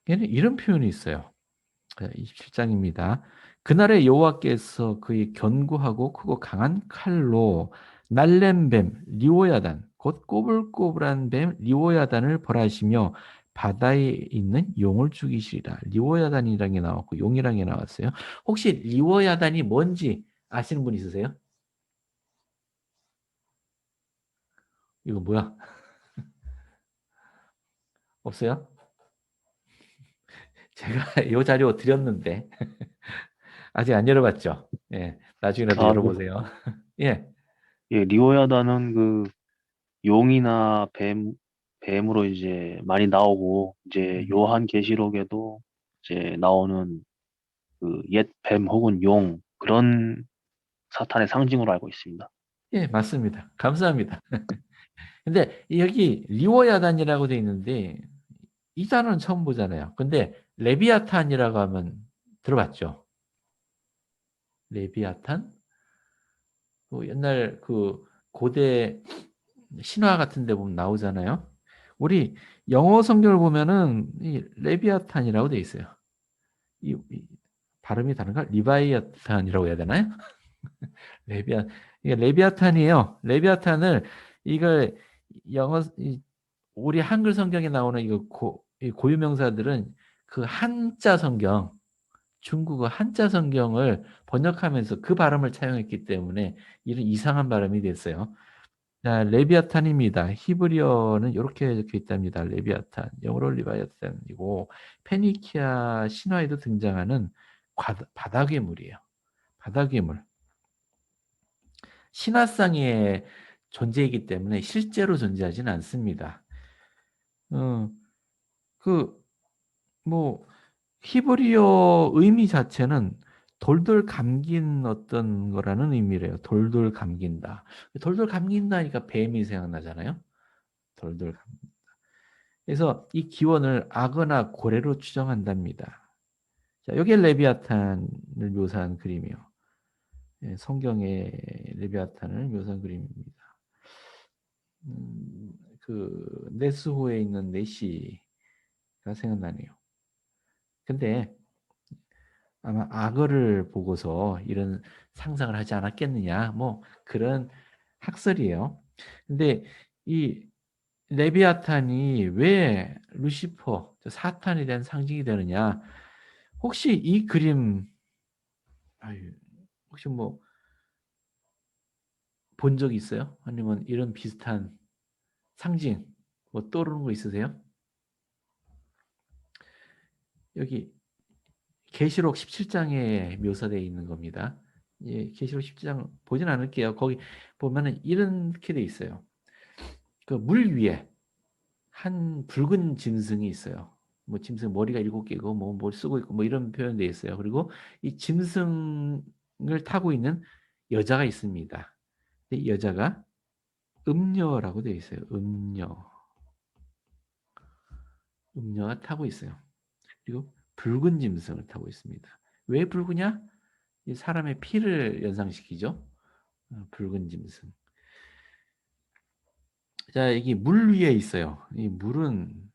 얘는 이런 표현이 있어요. 27장입니다. 그날에 여호와께서 그의 견고하고 크고 강한 칼로 날렘 뱀 리오야단 곧 꼬불꼬불한 뱀 리오야단을 벌하시며 바다에 있는 용을 죽이시리라. 리오야단이라는 게 나왔고 용이라는 게 나왔어요. 혹시 리오야단이 뭔지 아시는 분 있으세요? 이거 뭐야? 없어요? 제가 이 자료 드렸는데 아직 안 열어봤죠? 예, 나중에라도 아, 열어보세요. 예, 리오야다는 그 용이나 뱀으로 이제 많이 나오고, 이제 요한계시록에도 이제 나오는 그 옛 뱀 혹은 용, 그런 사탄의 상징으로 알고 있습니다. 예, 맞습니다. 감사합니다. 근데 여기 리워야단이라고 돼 있는데 이 단어는 처음 보잖아요. 근데 레비아탄이라고 하면 들어봤죠? 레비아탄? 옛날 그 고대 신화 같은 데 보면 나오잖아요. 우리 영어 성경을 보면은 이 레비아탄이라고 돼 있어요. 이 발음이 다른가? 리바이아탄이라고 해야 되나요? 이게 레비아탄이에요. 레비아탄을 이걸 우리 한글 성경에 나오는 이 고유명사들은 그 한자 성경, 중국어 한자 성경을 번역하면서 그 발음을 차용했기 때문에 이런 이상한 발음이 됐어요. 자, 레비아탄입니다. 히브리어는 이렇게 적혀 있답니다. 레비아탄, 영어로 리바이아탄이고 페니키아 신화에도 등장하는 바다괴물이에요. 바다괴물. 신화상의 존재이기 때문에 실제로 존재하지는 않습니다. 뭐 히브리어 의미 자체는 돌돌 감긴 어떤 거라는 의미래요. 돌돌 감긴다. 돌돌 감긴다니까 뱀이 생각나잖아요. 돌돌 감긴다. 그래서 이 기원을 악어나 고래로 추정한답니다. 자, 여기 레비아탄을 묘사한 그림이요. 예, 성경의 레비아탄을 묘사한 그림입니다. 그 네스호에 있는 네시가 생각나네요. 근데 아마 악어를 보고서 이런 상상을 하지 않았겠느냐, 뭐 그런 학설이에요. 근데 이 레비아탄이 왜 루시퍼, 사탄에 대한 상징이 되느냐? 혹시 이 그림, 혹시 뭐 본 적 있어요? 아니면 이런 비슷한 상징 뭐 떠오르는 거 있으세요? 여기 계시록 17장에 묘사되어 있는 겁니다. 예, 계시록 17장 보진 않을게요. 거기 보면은 이렇게 돼 있어요. 그 물 위에 한 붉은 짐승이 있어요. 뭐 짐승 머리가 7개고 뭐 쓰고 있고 뭐 이런 표현돼 있어요. 그리고 이 짐승을 타고 있는 여자가 있습니다. 이 여자가 음녀라고 되어 있어요. 음녀가 타고 있어요. 그리고 붉은 짐승을 타고 있습니다. 왜 붉으냐? 이 사람의 피를 연상시키죠. 붉은 짐승. 자, 여기 물 위에 있어요. 이 물은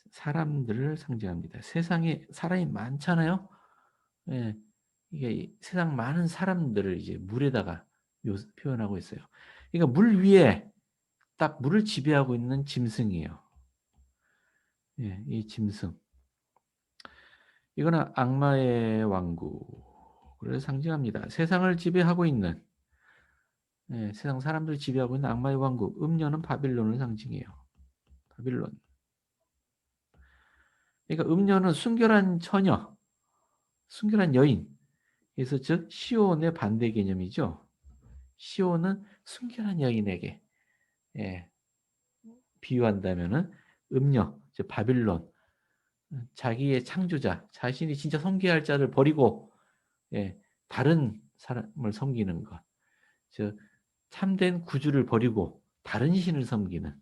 사람들을 상징합니다. 세상에 사람이 많잖아요. 예, 이게 세상 많은 사람들을 이제 물에다가 표현하고 있어요. 그러니까 물 위에 딱 물을 지배하고 있는 짐승이에요. 예, 이 짐승. 이거는 악마의 왕국을 상징합니다. 세상을 지배하고 있는, 예, 세상 사람들을 지배하고 있는 악마의 왕국. 음녀는 바빌론을 상징해요. 바빌론. 그러니까 음녀는 순결한 처녀, 순결한 여인. 그래서 즉 시온의 반대 개념이죠. 시온은 순결한 여인에게, 예, 비유한다면은 음녀, 즉 바빌론, 자기의 창조자, 자신이 진짜 섬겨야 할 자를 버리고, 예, 다른 사람을 섬기는 것, 즉 참된 구주를 버리고 다른 신을 섬기는,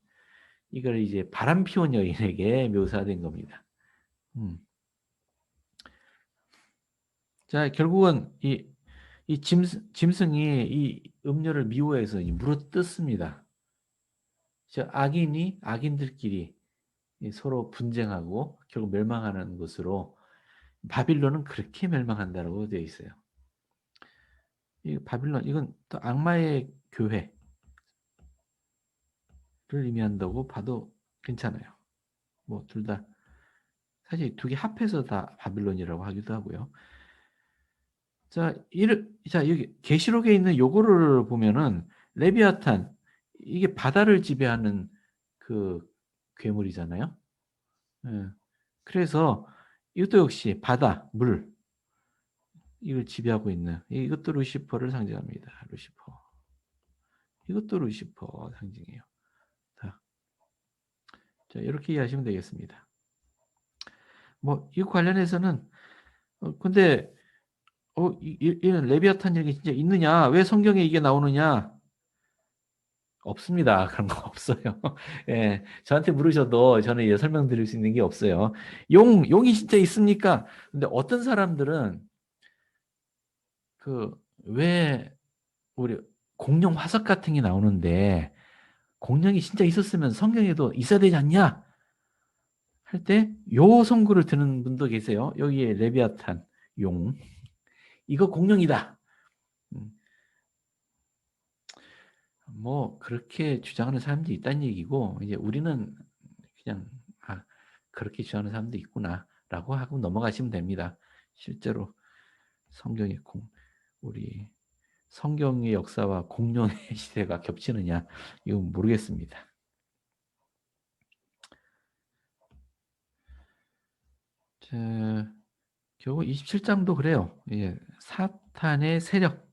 이걸 이제 바람 피운 여인에게 묘사된 겁니다. 자, 결국은 이 짐승이 이 음녀를 미워해서 물어뜯습니다. 악인이 악인들끼리 서로 분쟁하고 결국 멸망하는 것으로 바빌론은 그렇게 멸망한다고 되어 있어요. 이 바빌론, 이건 또 악마의 교회를 의미한다고 봐도 괜찮아요. 뭐 둘 다 사실 두 개 합해서 다 바빌론이라고 하기도 하고요. 자, 여기 계시록에 있는 요거를 보면은 레비아탄, 이게 바다를 지배하는 그 괴물이잖아요. 예. 그래서 이것도 역시 바다, 물, 이걸 지배하고 있는, 이것도 루시퍼를 상징합니다. 루시퍼. 이것도 루시퍼 상징이에요. 자, 이렇게 이해하시면 되겠습니다. 뭐, 이 관련해서는, 근데, 이런 레비아탄 얘기 진짜 있느냐? 왜 성경에 이게 나오느냐? 없습니다. 그런 거 없어요. 예, 저한테 물으셔도 저는 설명드릴 수 있는 게 없어요. 용이 진짜 있습니까? 근데 어떤 사람들은 왜 우리 공룡 화석 같은 게 나오는데 공룡이 진짜 있었으면 성경에도 있어야 되지 않냐? 할 때 요 성구를 드는 분도 계세요. 여기에 레비아탄, 용. 이거 공룡이다. 뭐 그렇게 주장하는 사람도 있다는 얘기고, 이제 우리는 그냥 그렇게 주장하는 사람도 있구나라고 하고 넘어가시면 됩니다. 실제로 성경의 우리 성경의 역사와 공룡의 시대가 겹치느냐, 이건 모르겠습니다. 자, 결국 27장도 그래요. 예, 사탄의 세력,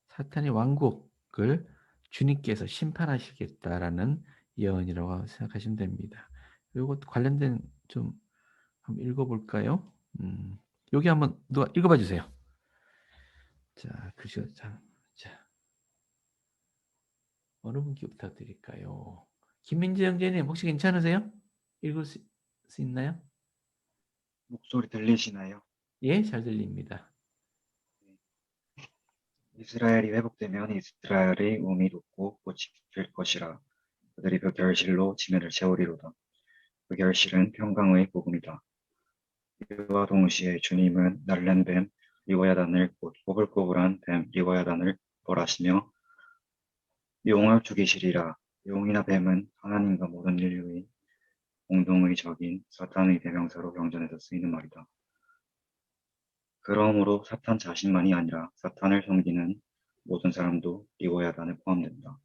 사탄의 왕국을 주님께서 심판하시겠다라는 예언이라고 생각하시면 됩니다. 이것 관련된 좀 한번 읽어볼까요? 여기 한번 누가 읽어봐 주세요. 자, 글씨가 자, 어느 분께 부탁드릴까요? 김민재 형제님 혹시 괜찮으세요? 읽을 수 있나요? 목소리 들리시나요? 예, 잘 들립니다. 이스라엘이 회복되면 이스라엘의 우미 돋고 꽃이 필 것이라. 그들이 그 결실로 지면을 채우리로다. 그 결실은 평강의 복음이다. 이와 동시에 주님은 날랜 뱀 리워야단을 곧 꼬불꼬불한 뱀 리워야단을 벌하시며 용을 죽이시리라. 용이나 뱀은 하나님과 모든 인류의 공동의 적인 사탄의 대명사로 경전에서 쓰이는 말이다. 그러므로 사탄 자신만이 아니라 사탄을 섬기는 모든 사람도 리워야단에 포함된다.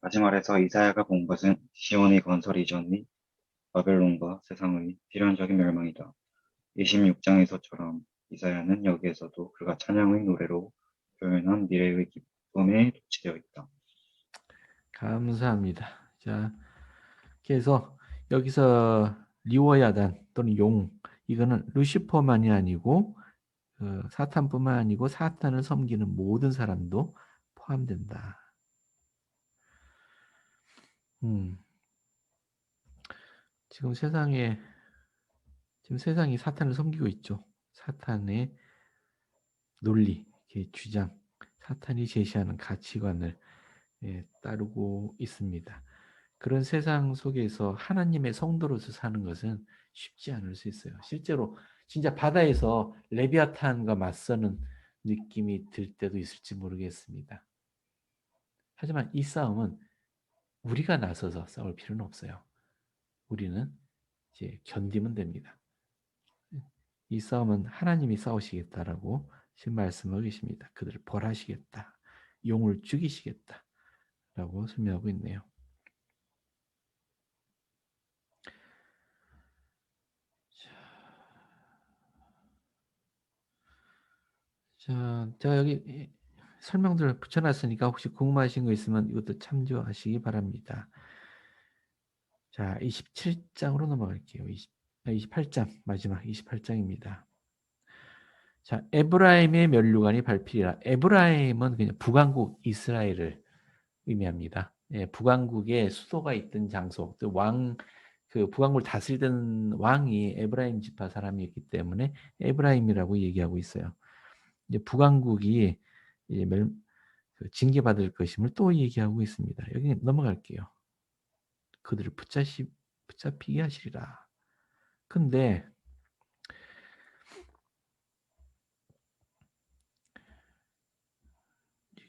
다시 말해서 이사야가 본 것은 시온의 건설 이전의 바벨론과 세상의 필연적인 멸망이다. 26장에서처럼 이사야는 여기에서도 그가 찬양의 노래로 표현한 미래의 기쁨에 도취되어 있다. 감사합니다. 자, 그래서 여기서 리워야단 또는 용, 이거는 루시퍼만이 아니고 사탄뿐만 아니고 사탄을 섬기는 모든 사람도 포함된다. 지금 세상이 사탄을 섬기고 있죠. 사탄의 논리, 주장, 사탄이 제시하는 가치관을 따르고 있습니다. 그런 세상 속에서 하나님의 성도로서 사는 것은 쉽지 않을 수 있어요. 실제로 진짜 바다에서 레비아탄과 맞서는 느낌이 들 때도 있을지 모르겠습니다. 하지만 이 싸움은 우리가 나서서 싸울 필요는 없어요. 우리는 이제 견디면 됩니다. 이 싸움은 하나님이 싸우시겠다라고 지금 말씀하고 계십니다. 그들을 벌하시겠다. 용을 죽이시겠다. 라고 설명하고 있네요. 자, 제가 여기 설명들을 붙여놨으니까 혹시 궁금하신 거 있으면 이것도 참조하시기 바랍니다. 자, 27장으로 넘어갈게요. 28장, 마지막 28장입니다. 자, 에브라임의 면류관이 밟히리라. 에브라임은 그냥 북왕국 이스라엘을 의미합니다. 예, 북왕국에 수도가 있던 장소, 또 그 북왕국을 다스리던 왕이 에브라임 지파 사람이었기 때문에 에브라임이라고 얘기하고 있어요. 이제 북왕국이 이제 징계받을 것임을 또 얘기하고 있습니다. 여기 넘어갈게요. 그들을 붙잡히게 하시리라. 근데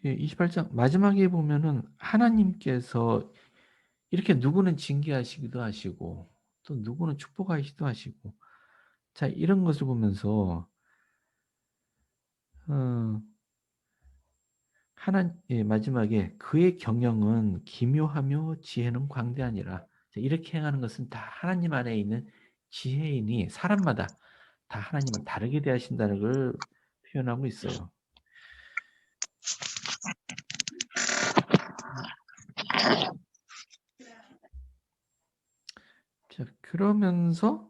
28장 마지막에 보면은 하나님께서 이렇게 누구는 징계하시기도 하시고 또 누구는 축복하시기도 하시고, 자, 이런 것을 보면서 마지막에 그의 경영은 기묘하며 지혜는 광대하니라. 이렇게 행하는 것은 다 하나님 안에 있는 지혜이니 사람마다 다 하나님은 다르게 대하신다는 걸 표현하고 있어요. 자, 그러면서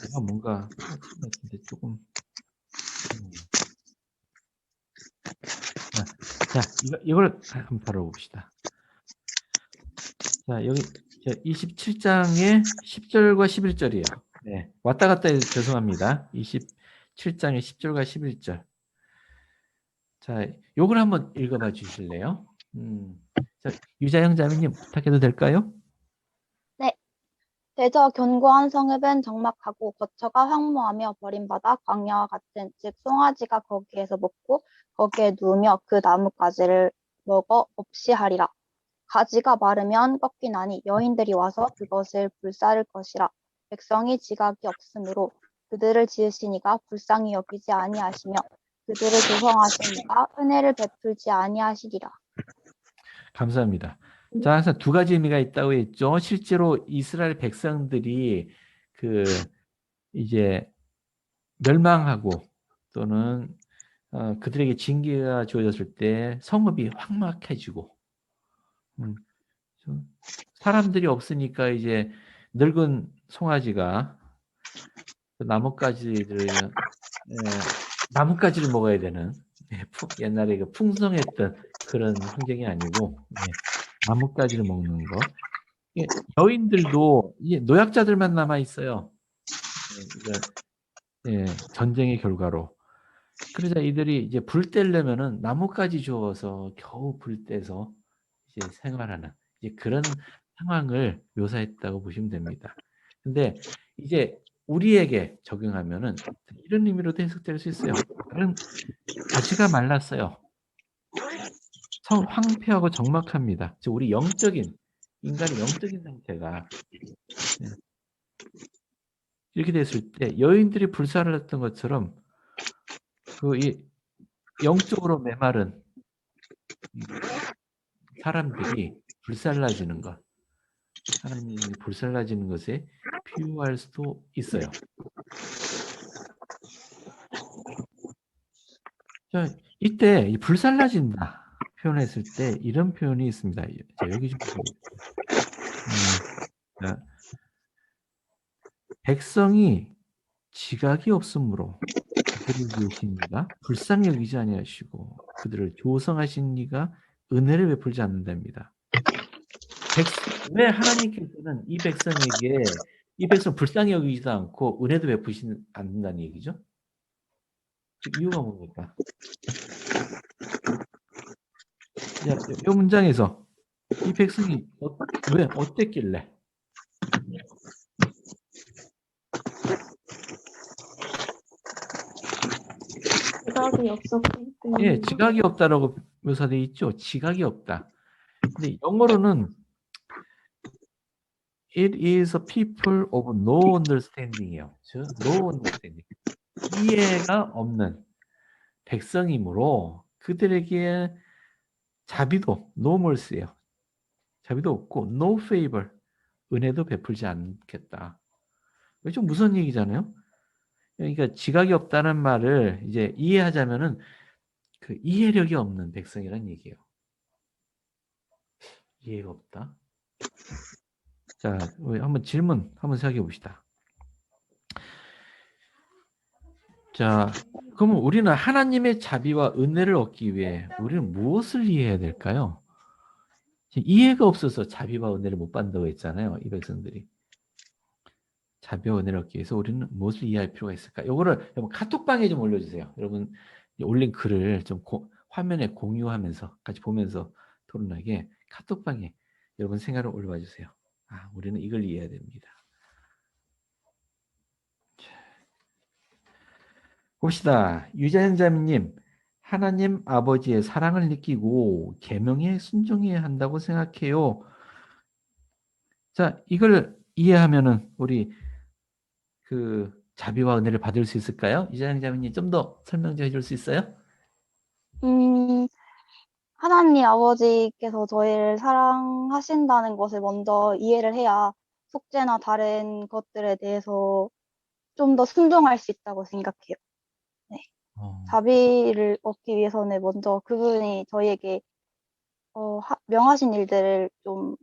내가 뭔가 같은데 조금 자, 이걸 한번 다뤄봅시다. 자, 여기 27장의 10절과 11절이에요. 네, 왔다 갔다 해서 죄송합니다. 27장의 10절과 11절. 자, 요걸 한번 읽어봐 주실래요? 자, 유자영 자매님 부탁해도 될까요? 네. 대저 견고한 성읍은 적막하고 거처가 황무하며 버림받아 광야와 같은, 즉 송아지가 거기에서 먹고 거기에 누우며 그 나뭇가지를 먹어 없이 하리라. 가지가 마르면 꺾이나니 여인들이 와서 그것을 불사를 것이라. 백성이 지각이 없으므로 그들을 지으시니가 불쌍히 여기지 아니하시며 그들을 조성하시니가 은혜를 베풀지 아니하시리라. 감사합니다. 자, 항상 두 가지 의미가 있다고 했죠. 실제로 이스라엘 백성들이 이제 멸망하고 또는 그들에게 징계가 주어졌을 때 성읍이 황막해지고 사람들이 없으니까 이제 늙은 송아지가 나뭇가지를 먹어야 되는 옛날에 그 풍성했던 그런 환경이 아니고 나뭇가지를 먹는 거. 여인들도 노약자들만 남아 있어요. 전쟁의 결과로. 그러자 이들이 이제 불 떼려면은 나뭇가지 주워서 겨우 불 떼서 이제 생활하는 이제 그런 상황을 묘사했다고 보시면 됩니다. 근데 이제 우리에게 적용하면은 이런 의미로도 해석될 수 있어요. 가지가 말랐어요. 황폐하고 적막합니다. 즉 우리 인간의 영적인 상태가 이렇게 됐을 때 여인들이 불사를 했던 것처럼 영적으로 메마른 사람들이 불살라지는 것, 하나님이 불살라지는 것에 비유할 수도 있어요. 자, 이때 이 불살라진다 표현했을 때 이런 표현이 있습니다. 자, 여기 좀 보세요. 백성이 지각이 없으므로 그들을 위하신 이가 불쌍히 여기지 아니하시고 그들을 조성하신 이가 은혜를 베풀지 않는답니다. 왜 하나님께서는 이 백성 불쌍히 여기지도 않고 은혜도 베푸시지 않는다는 얘기죠? 그 이유가 뭡니까? 이 문장에서 이 백성이 왜 어땠길래? 지각이 없었기 때문에. 지각이 없다라고 묘사되어 있죠. 지각이 없다. 근데 영어로는 It is a people of no understanding이에요. no understanding. 이해가 없는 백성이므로 그들에게 자비도 no mercy예요. 자비도 없고 no favor, 은혜도 베풀지 않겠다. 좀 무서운 얘기잖아요. 그러니까 지각이 없다는 말을 이제 이해하자면은 그 이해력이 없는 백성이란 얘기예요. 이해가 없다. 자, 한번 질문 한번 생각해 봅시다. 자, 그러면 우리는 하나님의 자비와 은혜를 얻기 위해 우리는 무엇을 이해해야 될까요? 이해가 없어서 자비와 은혜를 못 받는다고 했잖아요. 이 백성들이. 자비와 은혜를 얻기 위해서 우리는 무엇을 이해할 필요가 있을까? 요거를 여러분 카톡방에 좀 올려주세요. 여러분 올린 글을 좀 화면에 공유하면서 같이 보면서 토론하게 카톡방에 여러분 생각을 올려봐 주세요. 우리는 이걸 이해해야 됩니다. 봅시다. 유자현 자매님, 하나님 아버지의 사랑을 느끼고 계명에 순종해야 한다고 생각해요. 자, 이걸 이해하면은 우리 그 자비와 은혜를 받을 수 있을까요? 유자현 자매님 좀 더 설명 좀 해줄 수 있어요? 하나님 아버지께서 저희를 사랑하신다는 것을 먼저 이해를 해야 속죄나 다른 것들에 대해서 좀 더 순종할 수 있다고 생각해요. 네. 자비를 얻기 위해서는 먼저 그분이 저희에게 명하신 일들을 좀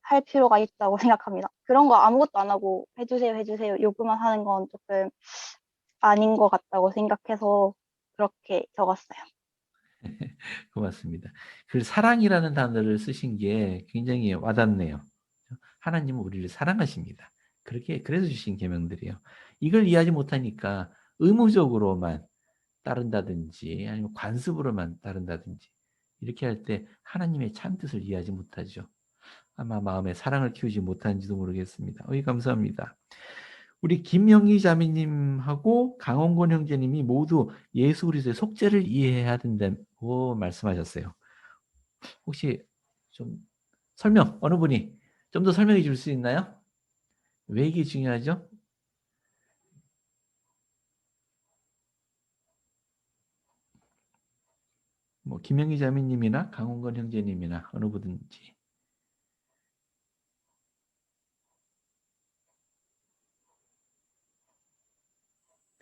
할 필요가 있다고 생각합니다. 그런 거 아무것도 안 하고 해주세요 요구만 하는 건 조금 아닌 것 같다고 생각해서 그렇게 적었어요. 고맙습니다. 그 사랑이라는 단어를 쓰신 게 굉장히 와닿네요. 하나님은 우리를 사랑하십니다. 그래서 주신 계명들이에요. 이걸 이해하지 못하니까 의무적으로만 따른다든지 아니면 관습으로만 따른다든지 이렇게 할 때 하나님의 참 뜻을 이해하지 못하죠. 아마 마음에 사랑을 키우지 못하는지도 모르겠습니다. 감사합니다. 우리 김영희 자매님하고 강원권 형제님이 모두 예수 그리스도의 속죄를 이해해야 된다고 말씀하셨어요. 혹시 좀 어느 분이 좀 더 설명해 줄 수 있나요? 왜 이게 중요하죠? 김영희 자매님이나 강원권 형제님이나 어느 분든지.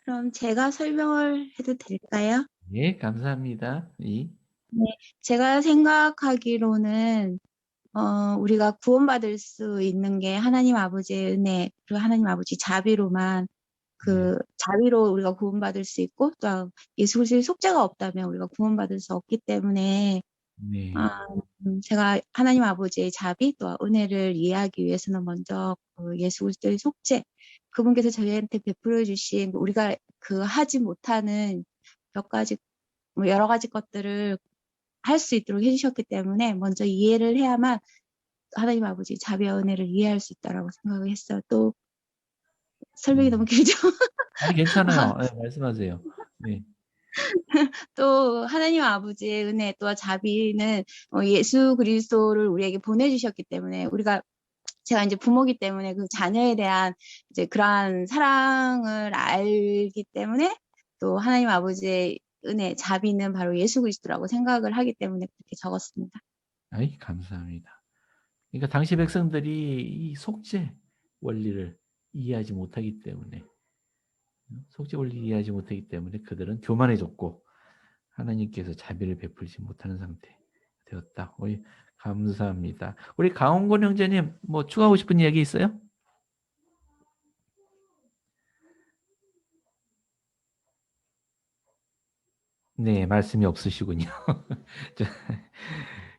그럼 제가 설명을 해도 될까요? 예, 감사합니다. 이, 네, 제가 생각하기로는 우리가 구원받을 수 있는 게 하나님 아버지의 은혜, 그리고 하나님 아버지 자비로만 네, 자비로 우리가 구원받을 수 있고, 또 예수 그리스도의 속죄가 없다면 우리가 구원받을 수 없기 때문에, 네, 제가 하나님 아버지의 자비 또 은혜를 이해하기 위해서는 먼저 그 예수 그리스도의 속죄, 그분께서 저희한테 베풀어 주신 우리가 하지 못하는 몇 가지, 뭐 여러 가지 것들을 할 수 있도록 해주셨기 때문에 먼저 이해를 해야만 하나님 아버지 자비와 은혜를 이해할 수 있다라고 생각을 했어요. 또 설명이 너무 길죠? 아니, 괜찮아요. 네, 말씀하세요. 네, 또 하나님 아버지의 은혜 또 자비는 예수 그리스도를 우리에게 보내주셨기 때문에 제가 이제 부모기 때문에 그 자녀에 대한 이제 그러한 사랑을 알기 때문에 또 하나님 아버지의 은혜, 자비는 바로 예수 그리스도라고 생각을 하기 때문에 그렇게 적었습니다. 아이, 감사합니다. 그러니까 당시 백성들이 이 속죄 원리를 이해하지 못하기 때문에, 속죄 원리를 이해하지 못하기 때문에 그들은 교만해졌고, 하나님께서 자비를 베풀지 못하는 상태 되었다. 우리 감사합니다. 우리 강원권 형제님, 뭐 추가하고 싶은 이야기 있어요? 네, 말씀이 없으시군요. 자,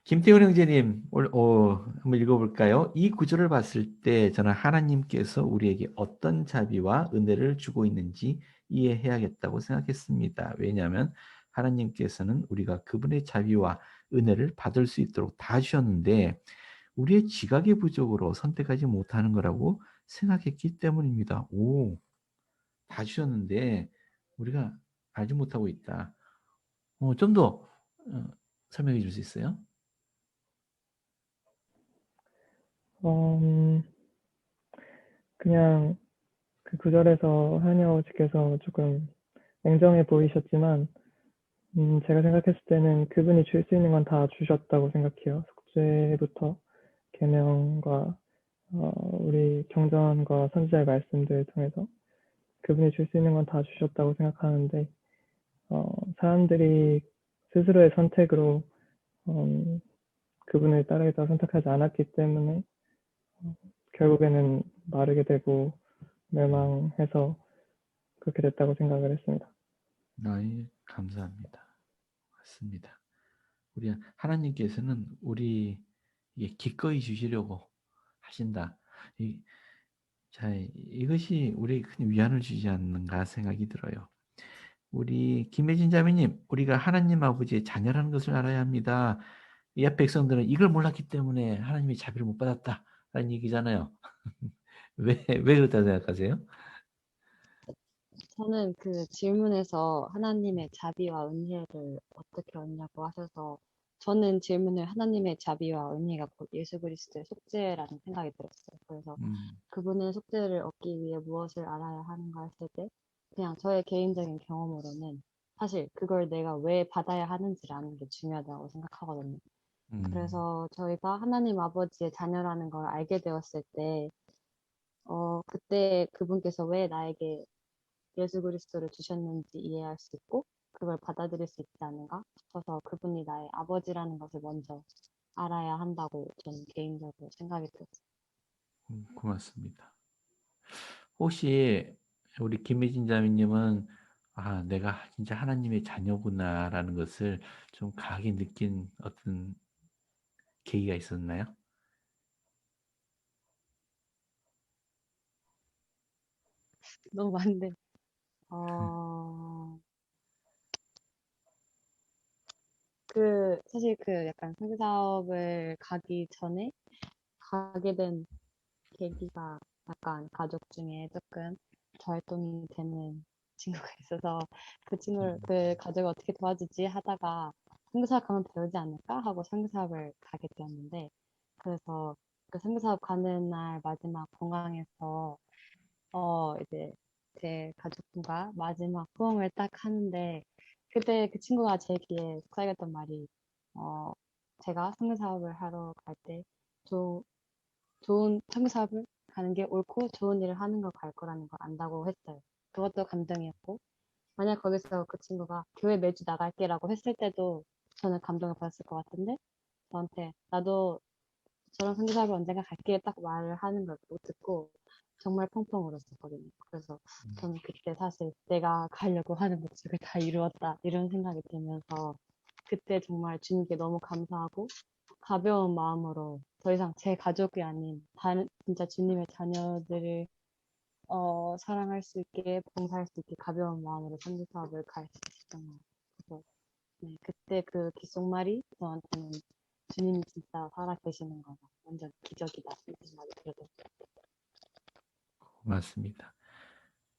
김태훈 형제님, 한번 읽어볼까요? 이 구절을 봤을 때 저는 하나님께서 우리에게 어떤 자비와 은혜를 주고 있는지 이해해야겠다고 생각했습니다. 왜냐하면 하나님께서는 우리가 그분의 자비와 은혜를 받을 수 있도록 다 주셨는데 우리의 지각의 부족으로 선택하지 못하는 거라고 생각했기 때문입니다. 오, 다 주셨는데 우리가 알지 못하고 있다. 좀 더 설명해 줄 수 있어요? 그냥 그 구절에서 하나님 아버지께서 조금 냉정해 보이셨지만, 제가 생각했을 때는 그분이 줄 수 있는 건 다 주셨다고 생각해요. 속죄부터 계명과 우리 경전과 선지자의 말씀들을 통해서 그분이 줄 수 있는 건 다 주셨다고 생각하는데, 사람들이 스스로의 선택으로 그분을 따르겠다고 선택하지 않았기 때문에 결국에는 마르게 되고 멸망해서 그렇게 됐다고 생각을 했습니다. 네, 감사합니다. 맞습니다. 우리 하나님께서는 우리 기꺼이 주시려고 하신다. 이것이 우리 큰 위안을 주지 않는가 생각이 들어요. 우리 김혜진 자매님, 우리가 하나님 아버지의 자녀라는 것을 알아야 합니다. 옛 백성들은 이걸 몰랐기 때문에 하나님의 자비를 못 받았다라는 얘기잖아요. 왜 그렇다고 생각하세요? 저는 그 질문에서 하나님의 자비와 은혜를 어떻게 얻냐고 하셔서 저는 질문을 하나님의 자비와 은혜가 곧 예수 그리스도의 속죄라는 생각이 들었어요. 그래서 그분의 속죄를 얻기 위해 무엇을 알아야 하는가 했을 때 그냥 저의 개인적인 경험으로는 사실 그걸 내가 왜 받아야 하는지를 아는 게 중요하다고 생각하거든요. 그래서 저희가 하나님 아버지의 자녀라는 걸 알게 되었을 때 그때 그분께서 왜 나에게 예수 그리스도를 주셨는지 이해할 수 있고 그걸 받아들일 수 있지 않은가 싶어서 그분이 나의 아버지라는 것을 먼저 알아야 한다고 저는 개인적으로 생각이 들었어요. 고맙습니다. 혹시 우리 김혜진 자매님은 내가 진짜 하나님의 자녀구나라는 것을 좀 강하게 느낀 어떤 계기가 있었나요? 너무 많은데 사실 약간 선교 사업을 가기 전에 가게 된 계기가 약간 가족 중에 조금 저활동이 되는 친구가 있어서 그 가족을 어떻게 도와주지 하다가 선교사업 가면 배우지 않을까 하고 선교사업을 가게 되었는데 그래서 그 선교사업 가는 날 마지막 공항에서 이제 제 가족분과 마지막 호응을 딱 하는데 그때 그 친구가 제 귀에 속삭였던 말이 제가 선교사업을 하러 갈 때 좋은 선교사업을 가는 게 옳고 좋은 일을 하는 걸 갈 거라는 걸 안다고 했어요. 그것도 감동이었고, 만약 거기서 그 친구가 교회 매주 나갈게라고 했을 때도 저는 감동을 받았을 것 같은데, 저한테 나도 저런 선교사학을 언젠가 갈게 딱 말을 하는 걸 못 듣고 정말 펑펑 울었었거든요. 그래서 저는 그때 사실 내가 가려고 하는 목적을 다 이루었다 이런 생각이 들면서 그때 정말 주님께 너무 감사하고 가벼운 마음으로 더 이상 제 가족이 아닌 다른 진짜 주님의 자녀들을 사랑할 수 있게 봉사할 수 있게 가벼운 마음으로 선교 사업을 갈 수 있었던 것 같아요. 그래서 네, 그때 그 귓속말이 저한테는 주님이 진짜 살아계시는 거가 완전 기적이다 이런 생각이 들었던 것 같아요. 맞습니다.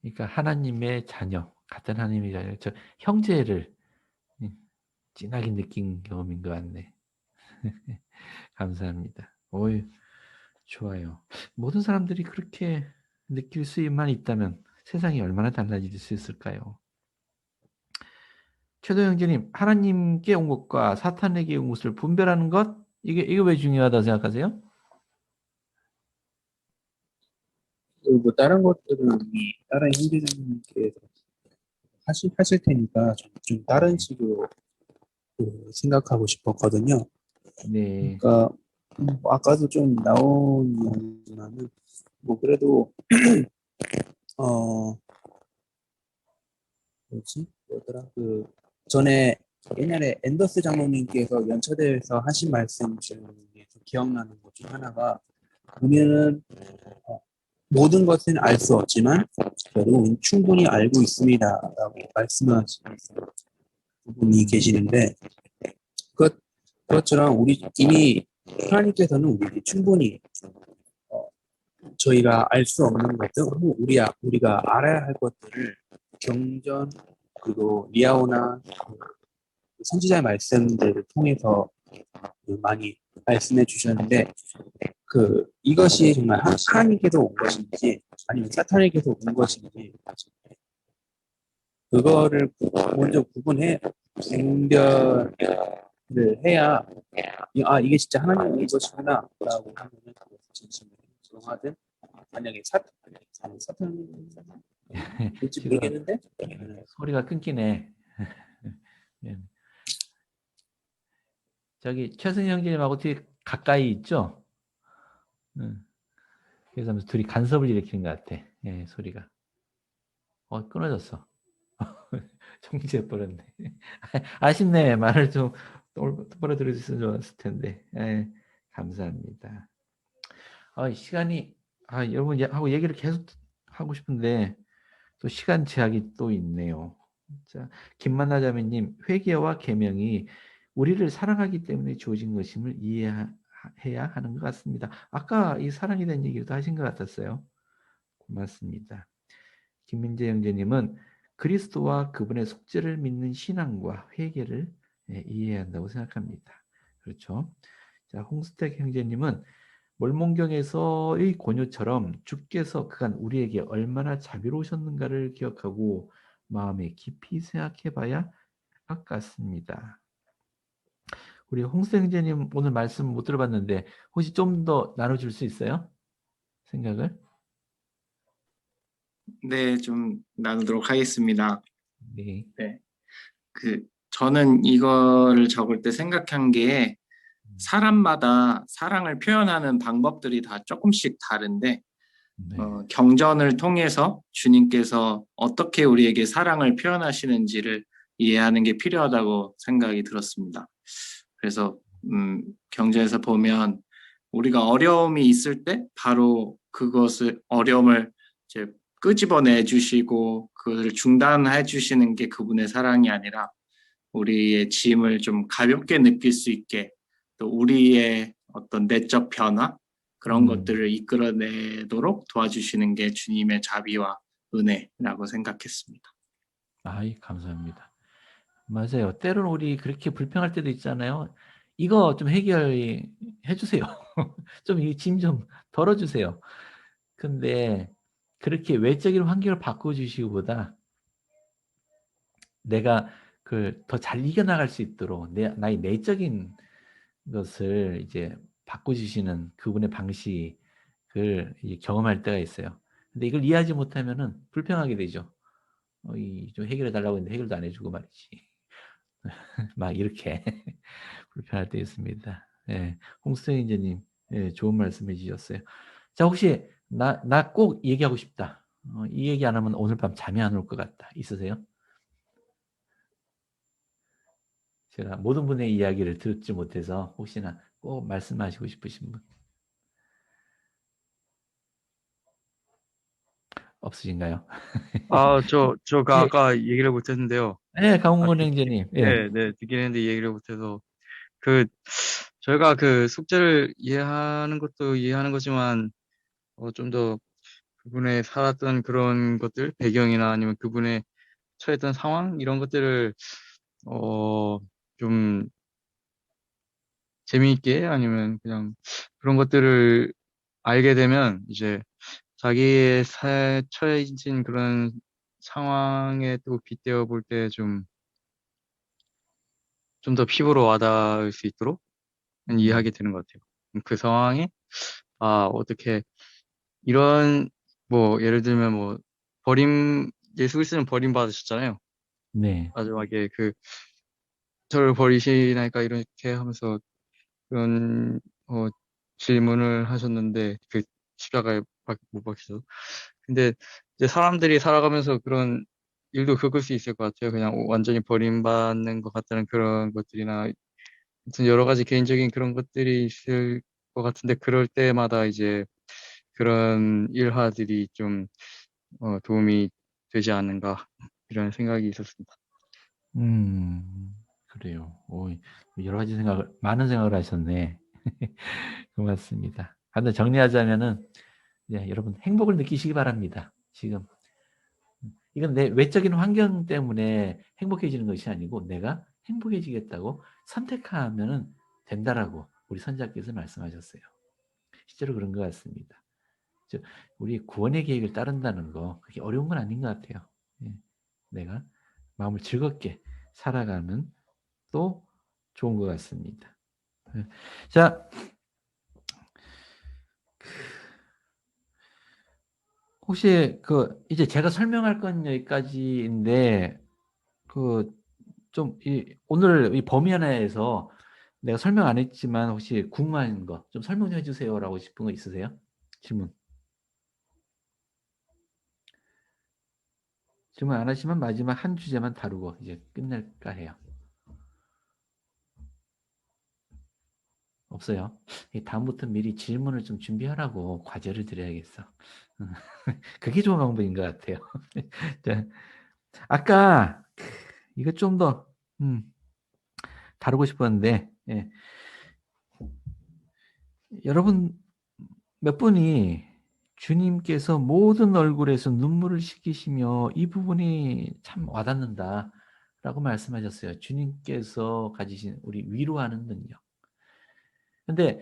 그러니까 하나님의 자녀, 같은 하나님의 자녀, 저 형제를 진하게 느낀 경험인 것 같네. 감사합니다. 어이, 좋아요. 모든 사람들이 그렇게 느낄 수만 있다면 세상이 얼마나 달라질 수 있을까요? 최도 형제님, 하나님께 온 것과 사탄에게 온 것을 분별하는 것, 이게 왜 중요하다고 생각하세요? 뭐 다른 것들은 이미 다른 형제자매님께서 하실 테니까 좀 다른 식으로 그 생각하고 싶었거든요. 네. 그러니까 뭐 아까도 좀 나온 이야기지만은 뭐 그래도 뭐더라 그 전에 옛날에 앤더스 장로님께서 연처대에서 하신 말씀 중에 좀 기억나는 것 중 하나가 우리는 모든 것은 알 수 없지만 그래도 우리는 충분히 알고 있습니다라고 말씀하시는 분이 계시는데 그것처럼 우리 이미 하나님께서는 우리 충분히 저희가 알 수 없는 것들, 우리가 알아야 할 것들을 경전 그리고 리아오나 선지자의 말씀들을 통해서 많이 말씀해 주셨는데 이것이 정말 하나님께서 온 것인지 아니면 사탄에게서 온 것인지 그거를 먼저 분별을 해야 이게 진짜 하나님의 것이구나 라고 하면 진심으로 인정하든 만약에 사탄 될지 모르겠는데 소리가 끊기네. 저기 최승희 형제님하고 되게 가까이 있죠? 그래서 둘이 간섭을 일으키는 것 같아. 예, 소리가. 끊어졌어. 정지해버렸네. 아쉽네. 말을 좀 똑바로 들어주셨으면 좋았을 텐데. 예, 감사합니다. 시간이, 여러분하고 얘기를 계속 하고 싶은데, 또 시간 제약이 또 있네요. 자, 김만나자매님, 회개와 계명이 우리를 사랑하기 때문에 주어진 것임을 이해해야 하는 것 같습니다. 아까 이 사랑에 대한 얘기도 하신 것 같았어요. 고맙습니다. 김민재 형제님은 그리스도와 그분의 속죄를 믿는 신앙과 회개를 이해해야 한다고 생각합니다. 그렇죠. 자, 홍스택 형제님은 몰몬경에서의 권유처럼 주께서 그간 우리에게 얼마나 자비로우셨는가를 기억하고 마음에 깊이 생각해 봐야 할 것 같습니다. 우리 홍스택 형제님 오늘 말씀 못 들어봤는데 혹시 좀 더 나눠줄 수 있어요? 생각을? 네, 좀 나누도록 하겠습니다. 네. 네. 저는 이거를 적을 때 생각한 게 사람마다 사랑을 표현하는 방법들이 다 조금씩 다른데 경전을 통해서 주님께서 어떻게 우리에게 사랑을 표현하시는지를 이해하는 게 필요하다고 생각이 들었습니다. 그래서 경전에서 보면 우리가 어려움이 있을 때 바로 그것을 어려움을 이제 끄집어내 주시고 그것을 중단해 주시는 게 그분의 사랑이 아니라 우리의 짐을 좀 가볍게 느낄 수 있게 또 우리의 어떤 내적 변화 그런 것들을 이끌어내도록 도와주시는 게 주님의 자비와 은혜라고 생각했습니다. 감사합니다. 맞아요. 때로는 우리 그렇게 불평할 때도 있잖아요. 이거 좀 해결해 주세요. 좀 이 짐 좀 덜어주세요. 근데 그렇게 외적인 환경을 바꿔주시기보다 내가 더 잘 이겨나갈 수 있도록 나의 내적인 것을 이제 바꿔주시는 그분의 방식을 경험할 때가 있어요. 근데 이걸 이해하지 못하면은 불평하게 되죠. 좀 해결해 달라고 했는데 해결도 안 해주고 말이지. 막 이렇게 불편할 때 있습니다. 예, 홍수영이제님, 예, 좋은 말씀해 주셨어요. 자, 혹시 나 꼭 얘기하고 싶다. 이 얘기 안 하면 오늘 밤 잠이 안 올 것 같다. 있으세요? 제가 모든 분의 이야기를 듣지 못해서 혹시나 꼭 말씀하시고 싶으신 분 없으신가요? 저가 예, 아까 얘기를 못했는데요. 네, 강훈은행제님. 예, 네, 듣긴 했는데 얘기를 못해서 그 저희가 그 숙제를 이해하는 것도 이해하는 거지만 좀 더 그분의 살았던 그런 것들, 배경이나 아니면 그분의 처했던 상황 이런 것들을 어, 좀 재미있게 아니면 그냥 그런 것들을 알게 되면 이제 자기의 처해진 그런 상황에 또 빗대어 볼 때 좀 더 피부로 와닿을 수 있도록 이해하게 되는 것 같아요. 그 상황에 어떻게 이런 뭐 예를 들면 뭐 예수 그리스도는 버림받으셨잖아요. 네, 마지막에 저를 버리시나이까 이렇게 하면서 그런 질문을 하셨는데 그 십자가에 못 박히셔서 근데 이제 사람들이 살아가면서 그런 일도 겪을 수 있을 것 같아요. 그냥 완전히 버림받는 것 같다는 그런 것들이나 아무튼 여러 가지 개인적인 그런 것들이 있을 것 같은데 그럴 때마다 이제 그런 일화들이 좀 도움이 되지 않는가 이런 생각이 있었습니다. 그래요. 여러 가지 많은 생각을 하셨네. 고맙습니다. 근데 정리하자면은, 네, 여러분 행복을 느끼시기 바랍니다. 지금. 이건 내 외적인 환경 때문에 행복해지는 것이 아니고 내가 행복해지겠다고 선택하면은 된다라고 우리 선자께서 말씀하셨어요. 실제로 그런 것 같습니다. 우리 구원의 계획을 따른다는 거 그게 어려운 건 아닌 것 같아요. 예, 내가 마음을 즐겁게 살아가면 또 좋은 것 같습니다. 예. 자, 혹시 이제 제가 설명할 건 여기까지인데 오늘 이 범위 하나에서 내가 설명 안 했지만 혹시 궁금한 거 좀 설명 좀 해주세요라고 싶은 거 있으세요? 질문 안 하시면 마지막 한 주제만 다루고 이제 끝낼까 해요. 없어요? 다음부터 미리 질문을 좀 준비하라고 과제를 드려야겠어. 그게 좋은 방법인 것 같아요. 자, 아까 이거 좀 더 다루고 싶었는데 예. 여러분 몇 분이 주님께서 모든 얼굴에서 눈물을 씻기시며 이 부분이 참 와닿는다라고 말씀하셨어요. 주님께서 가지신 우리 위로하는 능력. 근데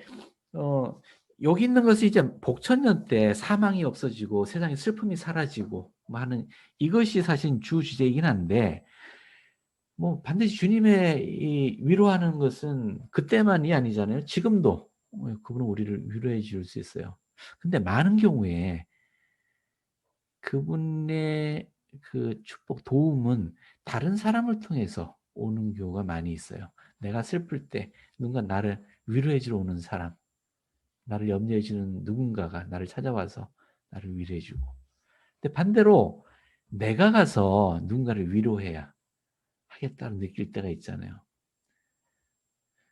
여기 있는 것이 이제 복천년 때 사망이 없어지고 세상에 슬픔이 사라지고 뭐 하는 이것이 사실 주 주제이긴 한데 뭐 반드시 주님의 이 위로하는 것은 그때만이 아니잖아요. 지금도 그분은 우리를 위로해 줄 수 있어요. 근데 많은 경우에 그분의 그 축복, 도움은 다른 사람을 통해서 오는 경우가 많이 있어요. 내가 슬플 때 누군가 나를 위로해 주러 오는 사람, 나를 염려해 주는 누군가가 나를 찾아와서 나를 위로해 주고. 근데 반대로 내가 가서 누군가를 위로해야 하겠다고 느낄 때가 있잖아요.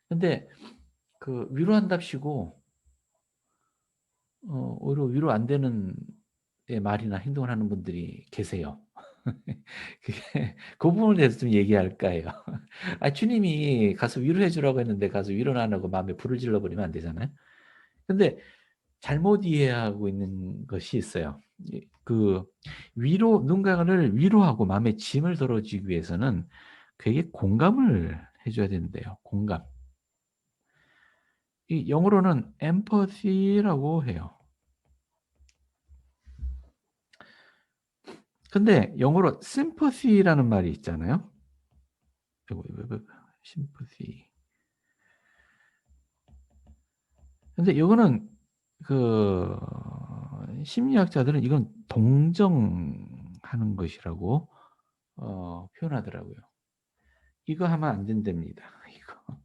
근데 위로한답시고 오히려 위로 안 되는 말이나 행동을 하는 분들이 계세요. 그 부분에 대해서 좀 얘기할까 해요. 주님이 가서 위로해 주라고 했는데 가서 위로는 안 하고 마음에 불을 질러 버리면 안 되잖아요. 근데 잘못 이해하고 있는 것이 있어요. 누군가를 위로하고 마음의 짐을 덜어주기 위해서는 그에게 공감을 해줘야 된대요. 공감. 이 영어로는 empathy라고 해요. 근데 영어로 sympathy라는 말이 있잖아요. sympathy. 근데 이거는 심리학자들은 이건 동정하는 것이라고 표현하더라고요. 이거 하면 안 된답니다. 이거.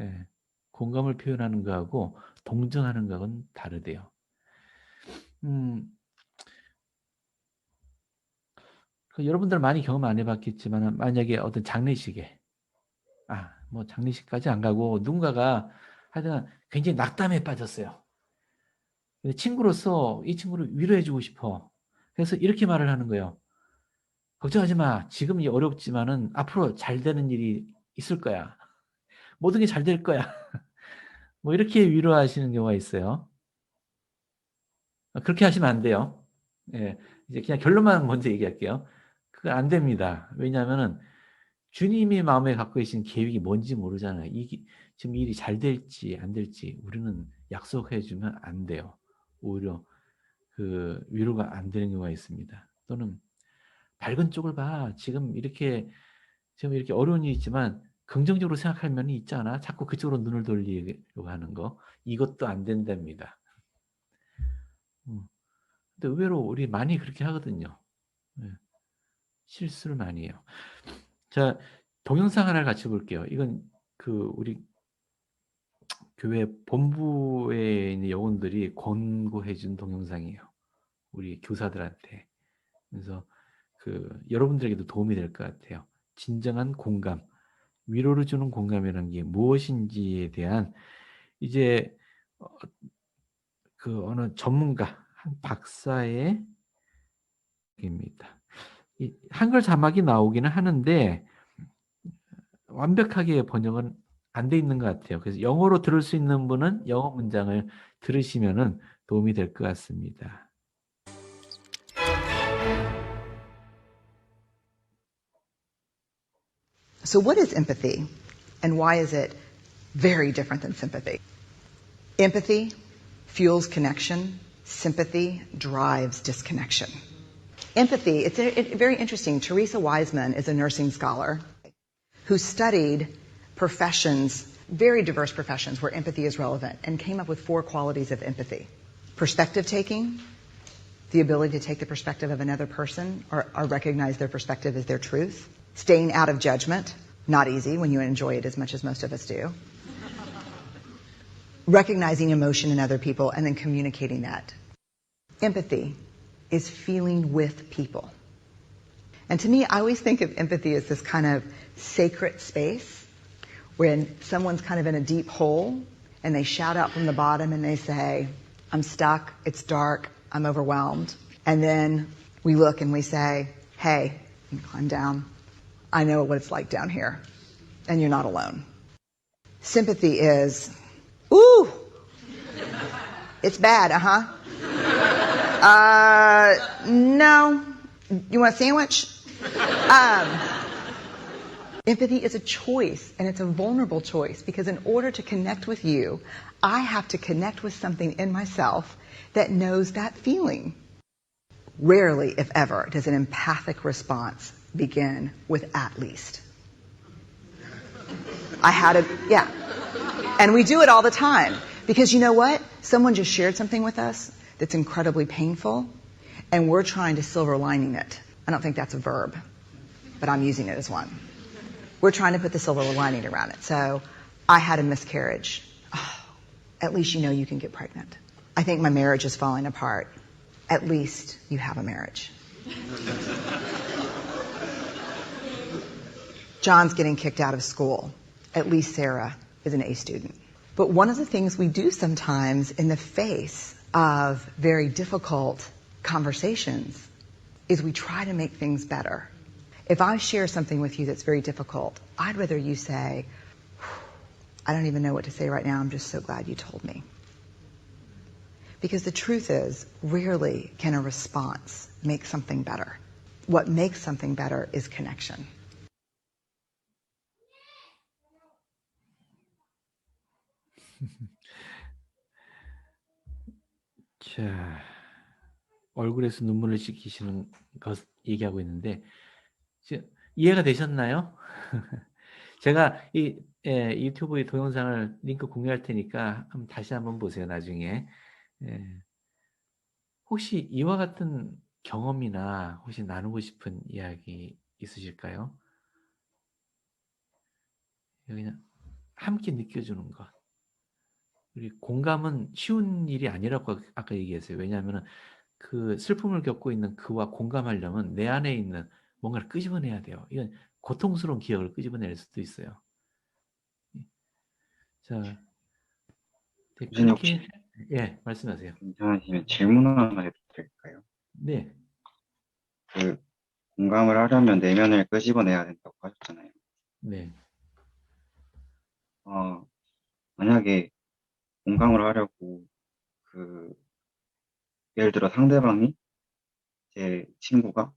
예, 공감을 표현하는 거하고 동정하는 거하고는 다르대요. 여러분들 많이 경험 안 해봤겠지만 만약에 어떤 장례식에 뭐 장례식까지 안 가고 누군가가 하여튼 굉장히 낙담에 빠졌어요. 근데 친구로서 이 친구를 위로해주고 싶어. 그래서 이렇게 말을 하는 거예요. 걱정하지 마. 지금이 어렵지만은 앞으로 잘 되는 일이 있을 거야. 모든 게 잘 될 거야. 뭐 이렇게 위로하시는 경우가 있어요. 그렇게 하시면 안 돼요. 예, 이제 그냥 결론만 먼저 얘기할게요. 그건 안 됩니다. 왜냐하면은 주님이 마음에 갖고 계신 계획이 뭔지 모르잖아요. 지금 일이 잘 될지 안 될지 우리는 약속해 주면 안 돼요. 오히려 그 위로가 안 되는 경우가 있습니다. 또는 밝은 쪽을 봐. 지금 이렇게 어려운 일이 있지만 긍정적으로 생각할 면이 있잖아. 자꾸 그쪽으로 눈을 돌리려고 하는 거. 이것도 안 된답니다. 근데 의외로 우리 많이 그렇게 하거든요. 네. 실수를 많이 해요. 자, 동영상 하나 같이 볼게요. 이건 우리 교회 본부에 있는 여원들이 권고해 준 동영상이에요. 우리 교사들한테. 그래서 여러분들에게도 도움이 될 것 같아요. 진정한 공감, 위로를 주는 공감이라는 게 무엇인지에 대한 이제 어느 전문가, 한 박사의 입니다. 한글 자막이 나오기는 하는데 완벽하게 번역은 안 돼 있는 것 같아요. 그래서 영어로 들을 수 있는 분은 영어 문장을 들으시면은 도움이 될 것 같습니다. So what is empathy, and why is it very different than sympathy? Empathy fuels connection. Sympathy drives disconnection. Empathy, it's very interesting. Teresa Wiseman is a nursing scholar who studied professions, very diverse professions where empathy is relevant, and came up with 4 qualities of empathy. Perspective taking, the ability to take the perspective of another person or recognize their perspective as their truth. Staying out of judgment, not easy when you enjoy it as much as most of us do. Recognizing emotion in other people and then communicating that. Empathy is feeling with people. And to me, I always think of empathy as this kind of sacred space when someone's kind of in a deep hole and they shout out from the bottom and they say, I'm stuck, it's dark, I'm overwhelmed. And then we look and we say, hey, you can climb down. I know what it's like down here, and you're not alone. Sympathy is, ooh, it's bad, no, you want a sandwich? Empathy is a choice, and it's a vulnerable choice, because in order to connect with you, I have to connect with something in myself that knows that feeling. Rarely, if ever, does an empathic response begin with at least. Yeah. And we do it all the time. Because you know what? Someone just shared something with us that's incredibly painful, and we're trying to silver lining it. I don't think that's a verb, but I'm using it as one. We're trying to put the silver lining around it. So, I had a miscarriage. Oh, at least you know you can get pregnant. I think my marriage is falling apart. At least you have a marriage. John's getting kicked out of school. At least Sarah is an A student. But one of the things we do sometimes in the face of very difficult conversations is we try to make things better. If I share something with you that's very difficult, I'd rather you say, I don't even know what to say right now, I'm just so glad you told me. Because the truth is, rarely can a response make something better. What makes something better is connection. 자, 얼굴에서 눈물을 씻기시는 것 얘기하고 있는데 이해가 되셨나요? 제가 이 유튜브의 동영상을 링크 공유할 테니까 다시 한번 보세요. 나중에. 혹시 이와 같은 경험이나 혹시 나누고 싶은 이야기 있으실까요? 그냥 함께 느껴주는 것. 그리고 공감은 쉬운 일이 아니라고 아까 얘기했어요. 왜냐하면 그 슬픔을 겪고 있는 그와 공감하려면 내 안에 있는 뭔가를 끄집어내야 돼요. 이건 고통스러운 기억을 끄집어낼 수도 있어요. 자, 네, 교수님 혹시 그렇게 예, 말씀하세요. 괜찮으시면 질문 하나 해도 될까요? 네, 그 공감을 하려면 내면을 끄집어내야 된다고 하셨잖아요. 네, 만약에 공감을 하려고 그 예를 들어 상대방이 제 친구가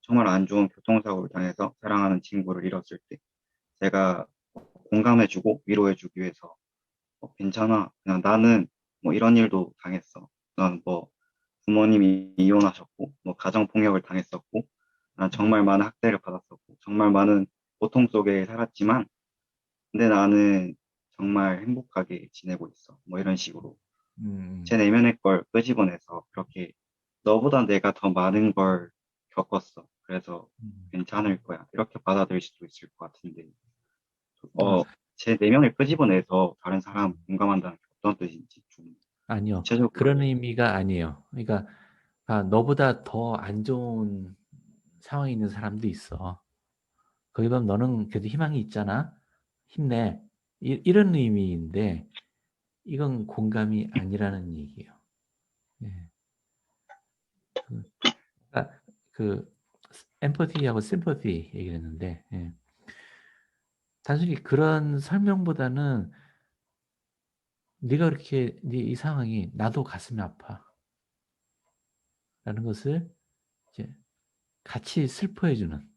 정말 안 좋은 교통사고를 당해서 사랑하는 친구를 잃었을 때 제가 공감해주고 위로해주기 위해서 괜찮아. 그냥 나는 뭐 이런 일도 당했어. 난 뭐 부모님이 이혼하셨고, 뭐 가정폭력을 당했었고, 난 정말 많은 학대를 받았었고, 정말 많은 고통 속에 살았지만, 근데 나는 정말 행복하게 지내고 있어. 뭐 이런 식으로 제 내면의 걸 끄집어내서 그렇게 너보다 내가 더 많은 걸 겪었어. 그래서 괜찮을 거야. 이렇게 받아들일 수도 있을 것 같은데, 제 내면을 끄집어내서 다른 사람 공감한다는 게 어떤 뜻인지 좀 아니요. 구체적으로. 그런 의미가 아니에요. 그러니까 너보다 더 안 좋은 상황에 있는 사람도 있어. 거기 보면 너는 그래도 희망이 있잖아. 힘내. 이런 의미인데 이건 공감이 아니라는 얘기예요. 예. 그 엠퍼티하고 심퍼티 얘기를 했는데 예. 단순히 그런 설명보다는 네가 그렇게 이 상황이 나도 가슴이 아파 라는 것을 이제 같이 슬퍼해주는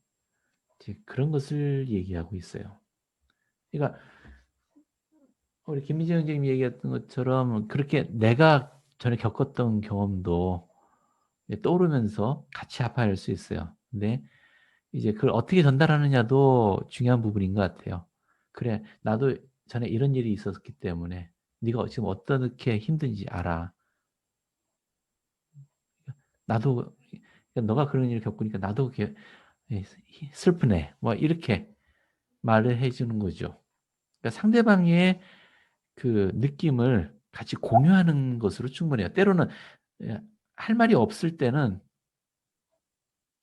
이제 그런 것을 얘기하고 있어요. 그러니까 우리 김민재 형제님이 얘기했던 것처럼 그렇게 내가 전에 겪었던 경험도 떠오르면서 같이 아파할 수 있어요. 근데 이제 그걸 어떻게 전달하느냐도 중요한 부분인 것 같아요. 그래, 나도 전에 이런 일이 있었기 때문에 네가 지금 어떻게 힘든지 알아. 나도 너가 그런 일을 겪으니까 나도 슬프네. 뭐 이렇게 말을 해주는 거죠. 그러니까 상대방의 그 느낌을 같이 공유하는 것으로 충분해요. 때로는 할 말이 없을 때는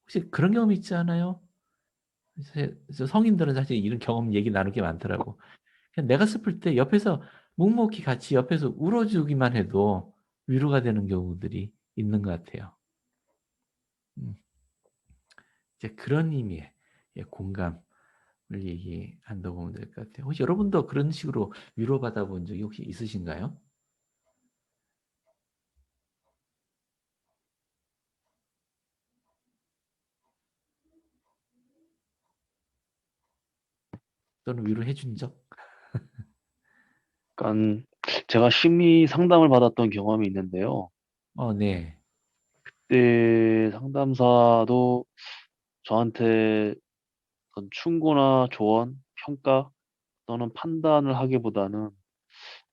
혹시 그런 경험 있지 않아요? 성인들은 사실 이런 경험 얘기 나눌 게 많더라고. 그냥 내가 슬플 때 옆에서 묵묵히 같이 옆에서 울어주기만 해도 위로가 되는 경우들이 있는 것 같아요. 이제 그런 의미의 공감을 얘기한다고 보면 될 것 같아요. 혹시 여러분도 그런 식으로 위로받아 본 적이 혹시 있으신가요? 또는 위로해 준 적? 그러니까 제가 심리 상담을 받았던 경험이 있는데요. 네. 그때 상담사도 저한테 어떤 충고나 조언, 평가 또는 판단을 하기보다는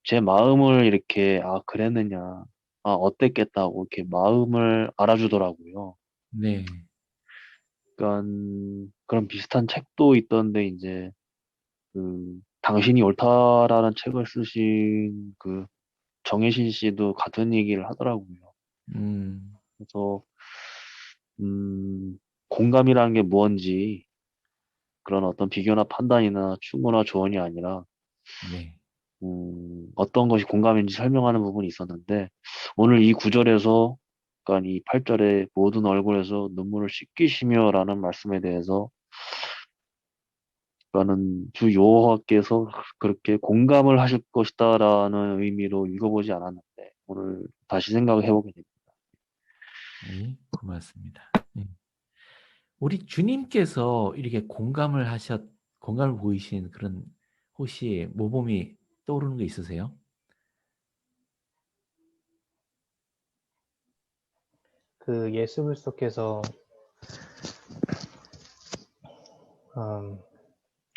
제 마음을 이렇게 그랬느냐, 어땠겠다고 이렇게 마음을 알아주더라고요. 네. 그러니까 그런 비슷한 책도 있던데 이제 그 당신이 옳다라는 책을 쓰신 그 정혜신 씨도 같은 얘기를 하더라고요. 그래서 공감이라는 게 무언지 그런 어떤 비교나 판단이나 충고나 조언이 아니라 네. 어떤 것이 공감인지 설명하는 부분이 있었는데 오늘 이 구절에서 그러니까 이 8절에 모든 얼굴에서 눈물을 씻기시며라는 말씀에 대해서 라는 주 여호와께서 그렇게 공감을 하실 것이다라는 의미로 읽어보지 않았는데 오늘 다시 생각을 해보게 됩니다. 네, 고맙습니다. 우리 주님께서 이렇게 공감을 보이신 그런 혹시 모범이 떠오르는 게 있으세요? 그 예수 그리스도께서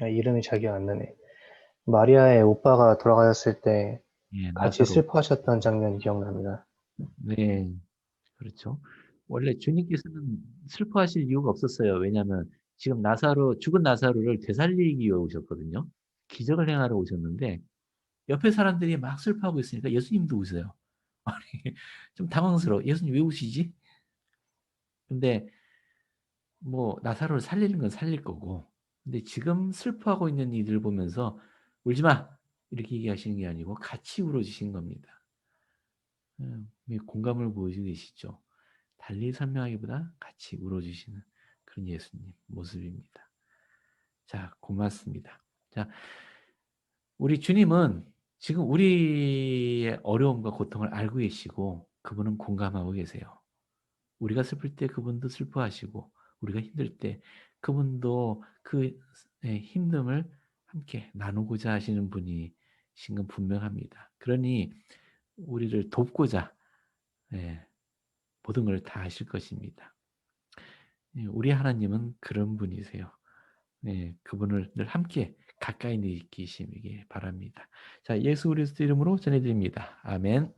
이름이 잘 기억 안 나네. 마리아의 오빠가 돌아가셨을 때 같이 나사로. 슬퍼하셨던 장면이 기억납니다. 네, 그렇죠. 원래 주님께서는 슬퍼하실 이유가 없었어요. 왜냐하면 지금 죽은 나사로를 되살리기 위해 오셨거든요. 기적을 행하러 오셨는데 옆에 사람들이 막 슬퍼하고 있으니까 예수님도 우세요. 아니, 좀 당황스러워. 예수님 왜 우시지? 근데 뭐 나사로를 살리는 건 살릴 거고, 근데 지금 슬퍼하고 있는 이들 보면서 울지 마 이렇게 얘기하시는 게 아니고 같이 울어주신 겁니다. 공감을 보여주고 계시죠. 달리 설명하기보다 같이 울어주시는 그런 예수님 모습입니다. 자, 고맙습니다. 자, 우리 주님은 지금 우리의 어려움과 고통을 알고 계시고 그분은 공감하고 계세요. 우리가 슬플 때 그분도 슬퍼하시고 우리가 힘들 때 그분도 그 힘듦을 함께 나누고자 하시는 분이신 건 분명합니다. 그러니 우리를 돕고자 모든 걸 다 하실 것입니다. 우리 하나님은 그런 분이세요. 그분을 늘 함께 가까이 느끼시기 바랍니다. 자, 예수 그리스도 이름으로 전해드립니다. 아멘.